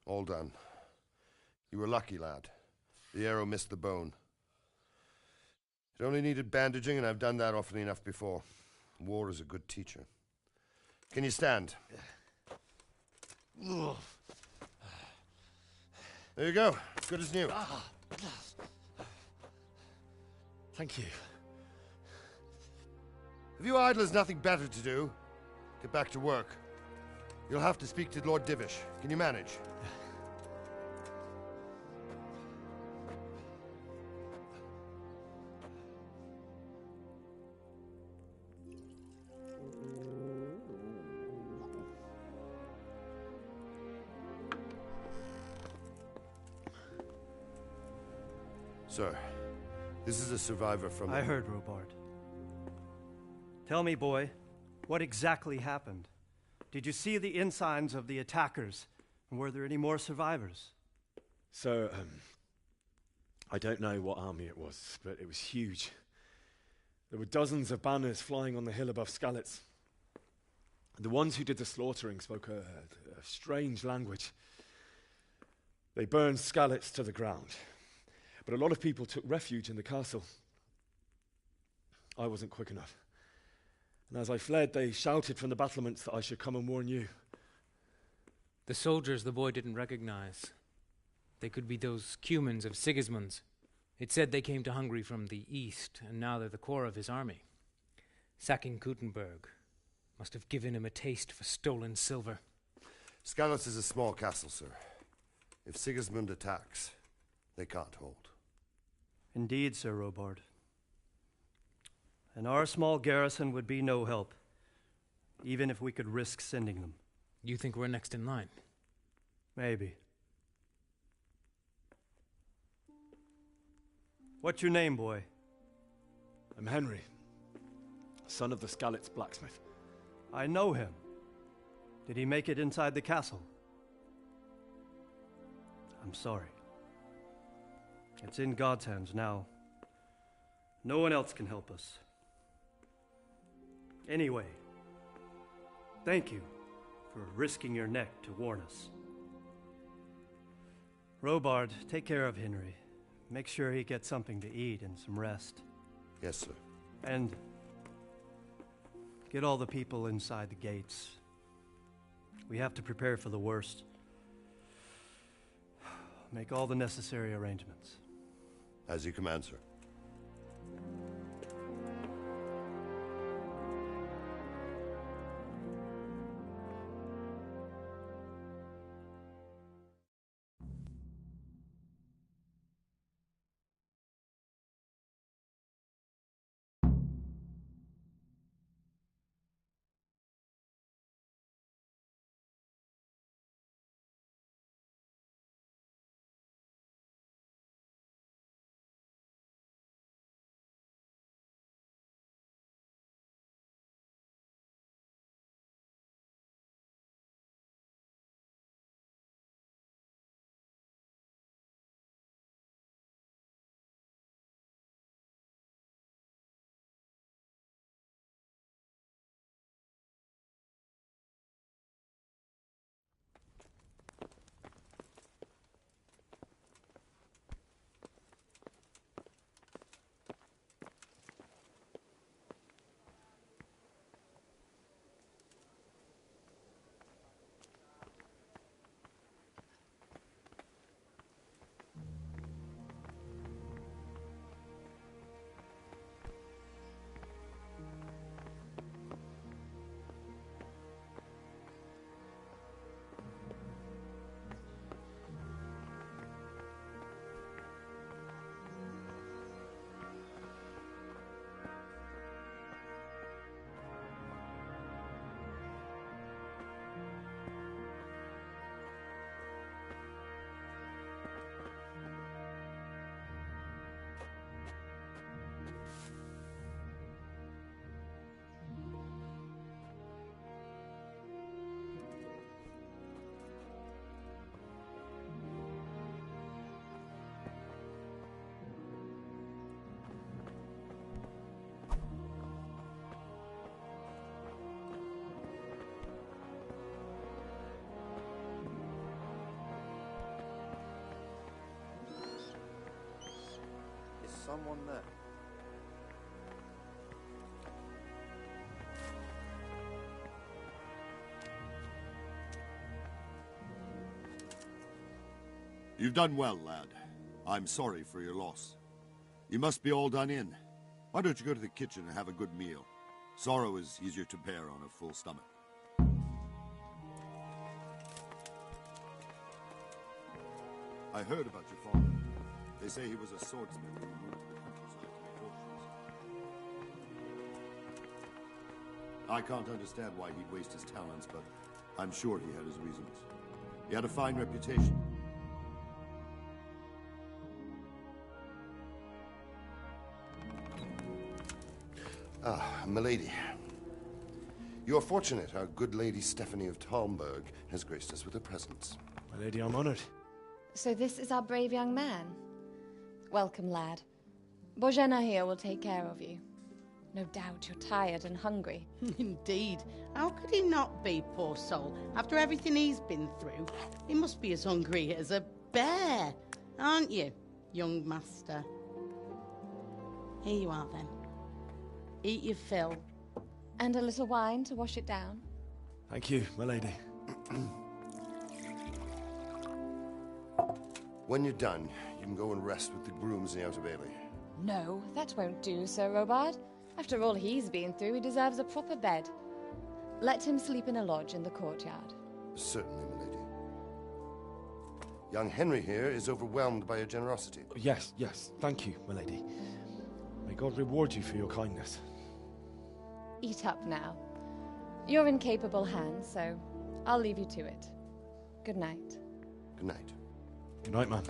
All done. You were lucky, lad. The arrow missed the bone. It only needed bandaging, and I've done that often enough before. War is a good teacher. Can you stand? There you go. Good as new. Thank you. If you idlers nothing better to do, get back to work. You'll have to speak to Lord Divish. Can you manage? Sir, this is a survivor from... I heard, Robard. Tell me, boy, what exactly happened? Did you see the ensigns of the attackers? And were there any more survivors? So, I don't know what army it was, but it was huge. There were dozens of banners flying on the hill above Skalitz. The ones who did the slaughtering spoke a strange language. They burned Skalitz to the ground. But a lot of people took refuge in the castle. I wasn't quick enough. And as I fled, they shouted from the battlements that I should come and warn you. The soldiers the boy didn't recognize. They could be those Cumans of Sigismund's. It said they came to Hungary from the east, and now they're the core of his army. Sacking Gutenberg must have given him a taste for stolen silver. Skalitz is a small castle, sir. If Sigismund attacks, they can't hold. Indeed, Sir Robard. And our small garrison would be no help, even if we could risk sending them. You think we're next in line? Maybe. What's your name, boy? I'm Henry, son of the Skalitz blacksmith. I know him. Did he make it inside the castle? I'm sorry. It's in God's hands now. No one else can help us. Anyway, thank you for risking your neck to warn us. Robard, take care of Henry. Make sure he gets something to eat and some rest. Yes, sir. And get all the people inside the gates. We have to prepare for the worst. Make all the necessary arrangements. As you command, sir. someone there. You've done well, lad. I'm sorry for your loss. You must be all done in. Why don't you go to the kitchen and have a good meal? Sorrow is easier to bear on a full stomach. I heard about your father. They say he was a swordsmith who moved to the countryside to make potions. I can't understand why he'd waste his talents, but I'm sure he had his reasons. He had a fine reputation. Ah, milady. You are fortunate our good lady Stephanie of Talmberg has graced us with her presence. My lady, I'm honored. So this is our brave young man. Welcome, lad. Bojena here will take care of you. No doubt you're tired and hungry. Indeed. How could he not be, poor soul? After everything he's been through, he must be as hungry as a bear, aren't you, young master? Here you are, then. Eat your fill. And a little wine to wash it down. Thank you, my lady. When you're done, you can go and rest with the grooms in the Outer Bailey. No, that won't do, Sir Robard. After all he's been through, he deserves a proper bed. Let him sleep in a lodge in the courtyard. Certainly, milady. Young Henry here is overwhelmed by your generosity. Yes, yes. Thank you, my lady. May God reward you for your kindness. Eat up now. You're in capable hands, so I'll leave you to it. Good night. Good night. Good night, man.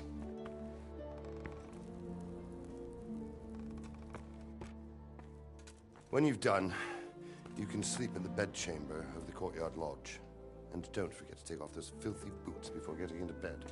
When you've done, you can sleep in the bedchamber of the courtyard lodge. And don't forget to take off those filthy boots before getting into bed.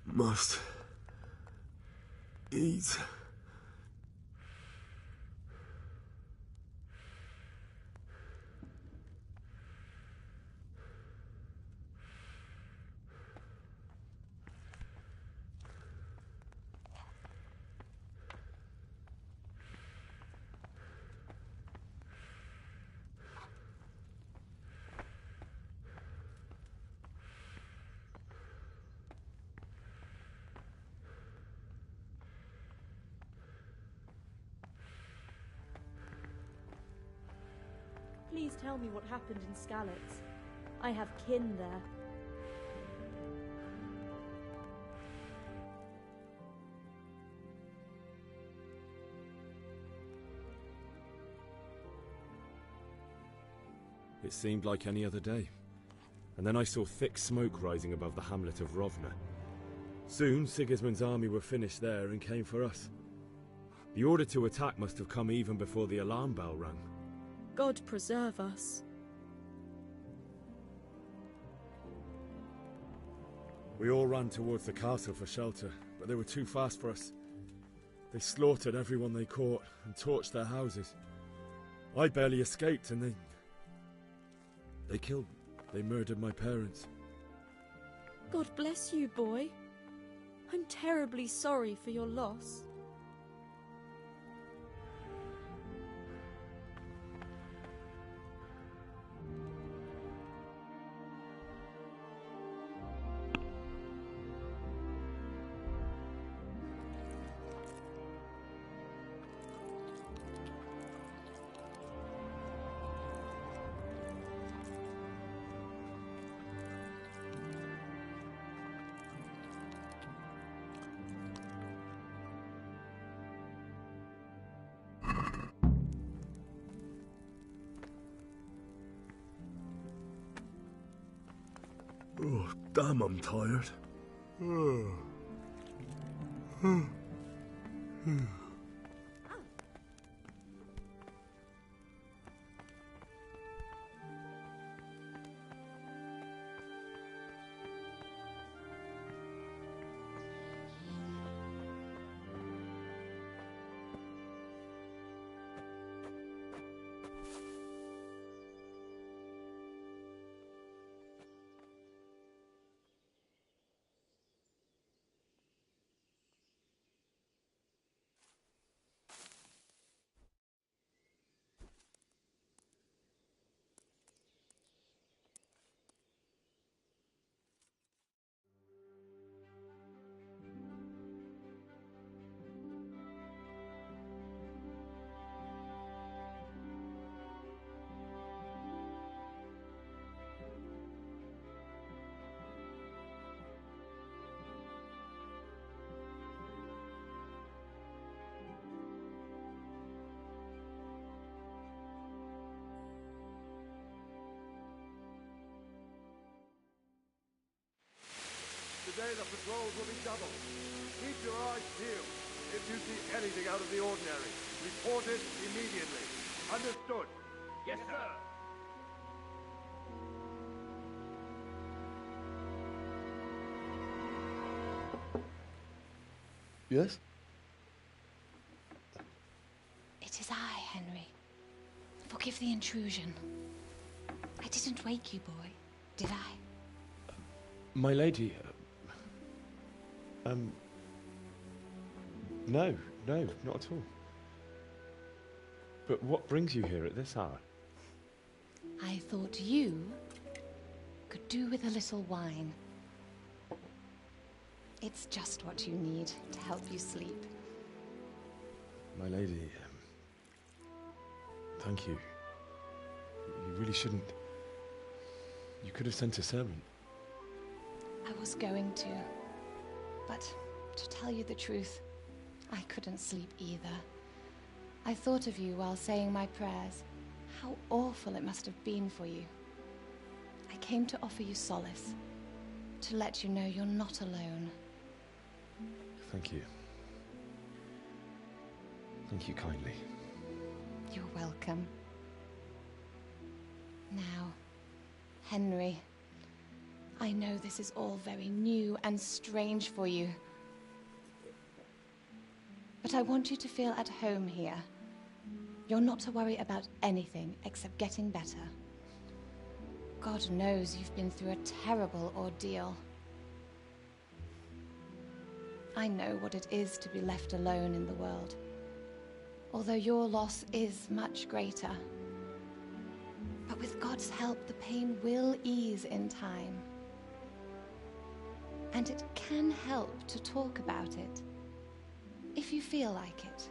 Must eat. Please tell me what happened in Skalitz. I have kin there. It seemed like any other day. And then I saw thick smoke rising above the hamlet of Rovna. Soon, Sigismund's army were finished there and came for us. The order to attack must have come even before the alarm bell rang. God preserve us. We all ran towards the castle for shelter, but they were too fast for us. They slaughtered everyone they caught and torched their houses. I barely escaped, and they murdered my parents. God bless you, boy. I'm terribly sorry for your loss. Oh, damn, I'm tired. Today the patrols will be doubled. Keep your eyes peeled. If you see anything out of the ordinary, report it immediately. Understood? Yes, sir. Yes? It is I, Henry. Forgive the intrusion. I didn't wake you, boy, did I? My lady, no, not at all. But what brings you here at this hour? I thought you could do with a little wine. It's just what you need to help you sleep. My lady, thank you. You really shouldn't. You could have sent a servant. I was going to, but to tell you the truth, I couldn't sleep either. I thought of you while saying my prayers. How awful it must have been for you. I came to offer you solace, to let you know you're not alone. Thank you. Thank you kindly. You're welcome. Now, Henry, I know this is all very new and strange for you. But I want you to feel at home here. You're not to worry about anything except getting better. God knows you've been through a terrible ordeal. I know what it is to be left alone in the world, although your loss is much greater. But with God's help, the pain will ease in time. And it can help to talk about it, if you feel like it.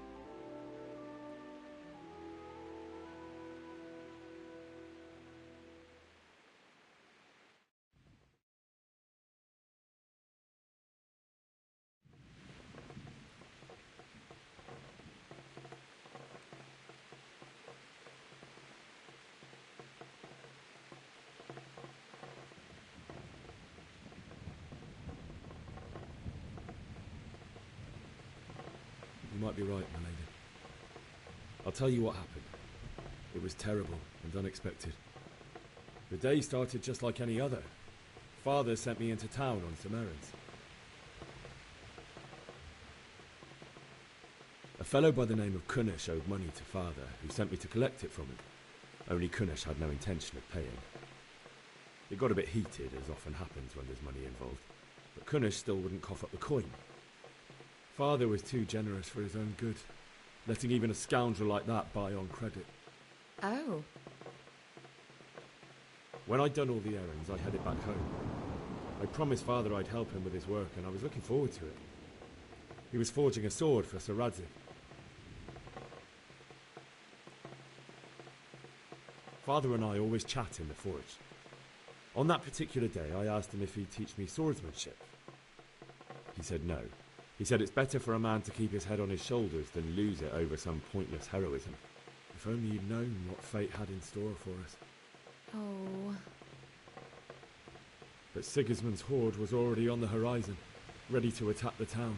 You might be right, my lady. I'll tell you what happened. It was terrible and unexpected. The day started just like any other. Father sent me into town on some errands. A fellow by the name of Kunnish owed money to Father, who sent me to collect it from him. Only Kunnish had no intention of paying. It got a bit heated, as often happens when there's money involved, but Kunnish still wouldn't cough up the coin. Father was too generous for his own good, letting even a scoundrel like that buy on credit. Oh. When I'd done all the errands, I headed back home. I promised Father I'd help him with his work, and I was looking forward to it. He was forging a sword for Sir Radzik. Father and I always chat in the forge. On that particular day, I asked him if he'd teach me swordsmanship. He said no. He said it's better for a man to keep his head on his shoulders than lose it over some pointless heroism. If only you'd known what fate had in store for us. Oh. But Sigismund's horde was already on the horizon. ready to attack the town.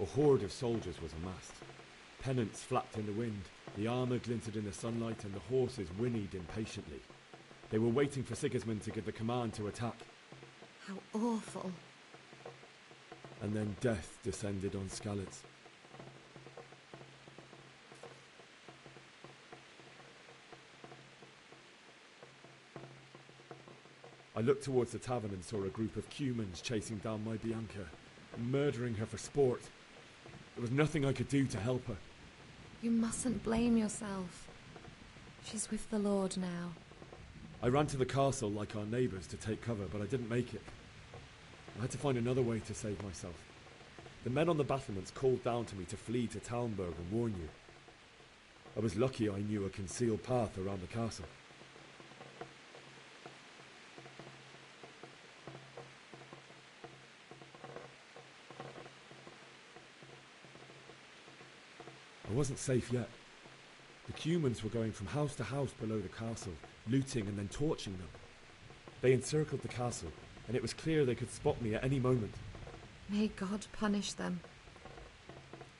A horde of soldiers was amassed. Pennants flapped in the wind, the armour glinted in the sunlight, and the horses whinnied impatiently. They were waiting for Sigismund to give the command to attack. How awful. And then death descended on Skalitz. I looked towards the tavern and saw a group of Cumans chasing down my Bianca, murdering her for sport. There was nothing I could do to help her. You mustn't blame yourself. She's with the Lord now. I ran to the castle like our neighbours to take cover, but I didn't make it. I had to find another way to save myself. The men on the battlements called down to me to flee to Talmberg and warn you. I was lucky I knew a concealed path around the castle. I wasn't safe yet. The Cumans were going from house to house below the castle, looting and then torching them. They encircled the castle, and it was clear they could spot me at any moment. May God punish them.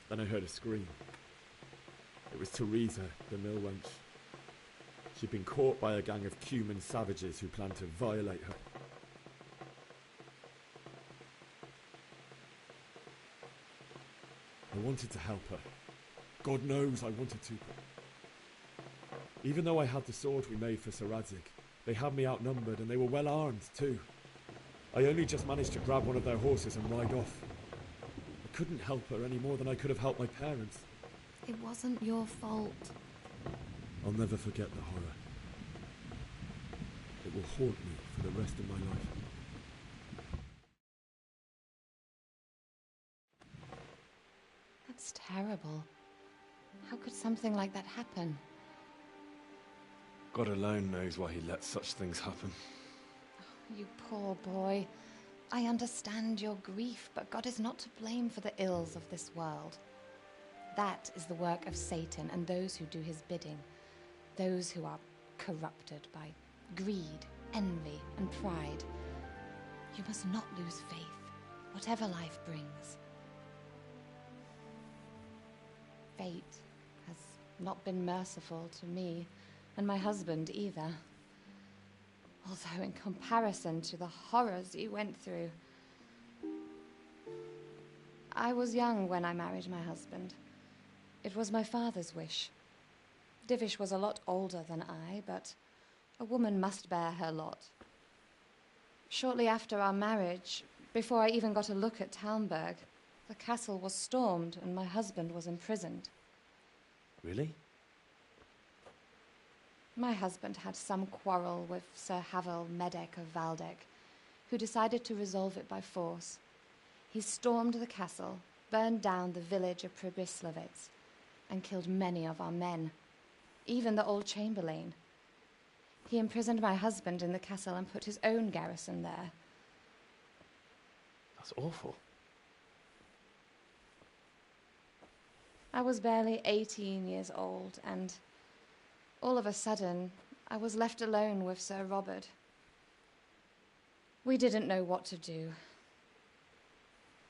Then I heard a scream. It was Teresa, the mill wench. She'd been caught by a gang of Cuman savages who planned to violate her. I wanted to help her. God knows I wanted to. Even though I had the sword we made for Sir Radzig, they had me outnumbered and they were well armed too. I only just managed to grab one of their horses and ride off. I couldn't help her any more than I could have helped my parents. It wasn't your fault. I'll never forget the horror. It will haunt me for the rest of my life. That's terrible. How could something like that happen? God alone knows why he lets such things happen. You poor boy. I understand your grief, but God is not to blame for the ills of this world. That is the work of Satan and those who do his bidding. Those who are corrupted by greed, envy, and pride. You must not lose faith, whatever life brings. Fate has not been merciful to me, and my husband either. Although in comparison to the horrors he went through. I was young when I married my husband. It was my father's wish. Divish was a lot older than I, but a woman must bear her lot. Shortly after our marriage, before I even got a look at Talmberg, the castle was stormed and my husband was imprisoned. Really? My husband had some quarrel with Sir Havel Medek of Valdek, who decided to resolve it by force. He stormed the castle, burned down the village of Pribyslavitz, and killed many of our men, even the old chamberlain. He imprisoned my husband in the castle and put his own garrison there. That's awful. I was barely 18 years old, and all of a sudden, I was left alone with Sir Robert. We didn't know what to do.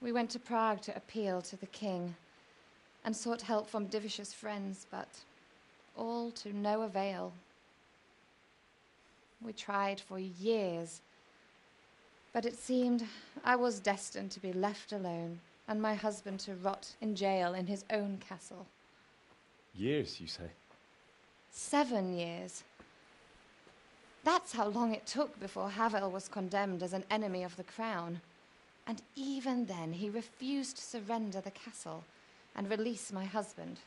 We went to Prague to appeal to the king and sought help from Divish's friends, but all to no avail. We tried for years, but it seemed I was destined to be left alone and my husband to rot in jail in his own castle. Years, you say? 7 years. That's how long it took before Havel was condemned as an enemy of the crown. And even then, he refused to surrender the castle and release my husband.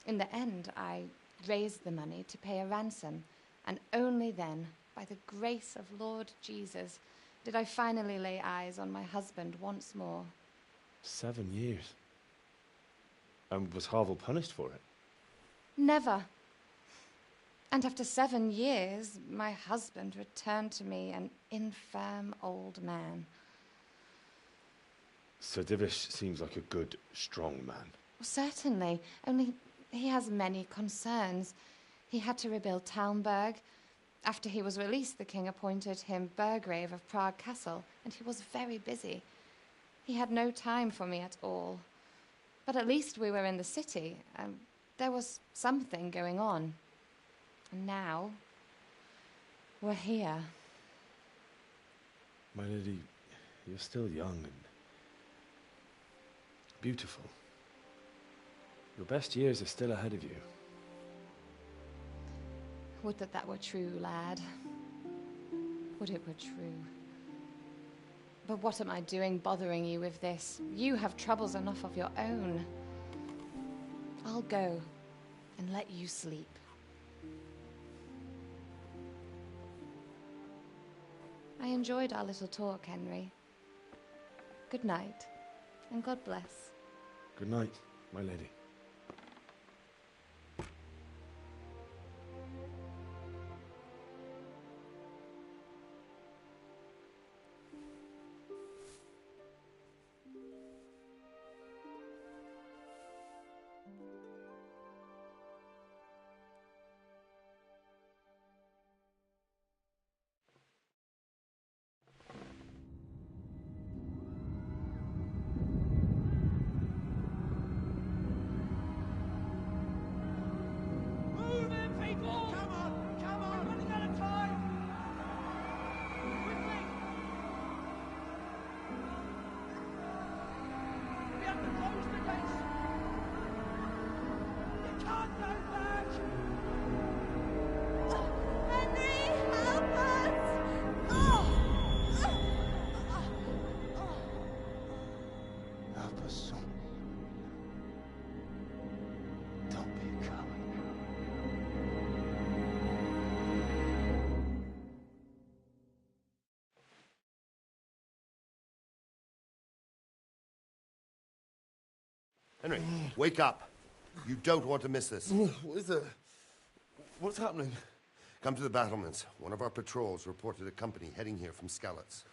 In the end, I raised the money to pay a ransom, and only then, by the grace of Lord Jesus, did I finally lay eyes on my husband once more. 7 years? And was Havel punished for it? Never. And after 7 years, my husband returned to me an infirm old man. Sir Divish seems like a good, strong man. Certainly, only he has many concerns. He had to rebuild Talmberg, After he was released, the king appointed him Burgrave of Prague Castle, and he was very busy. He had no time for me at all. But at least we were in the city, and there was something going on. And now, we're here. My lady, you're still young and beautiful. Your best years are still ahead of you. Would that that were true, lad. Would it were true. But what am I doing bothering you with this? You have troubles enough of your own. I'll go and let you sleep. I enjoyed our little talk, Henry. Good night, and God bless. Good night, my lady. Henry, wake up. You don't want to miss this. What is it? What's happening? Come to the battlements. One of our patrols reported a company heading here from Skalitz.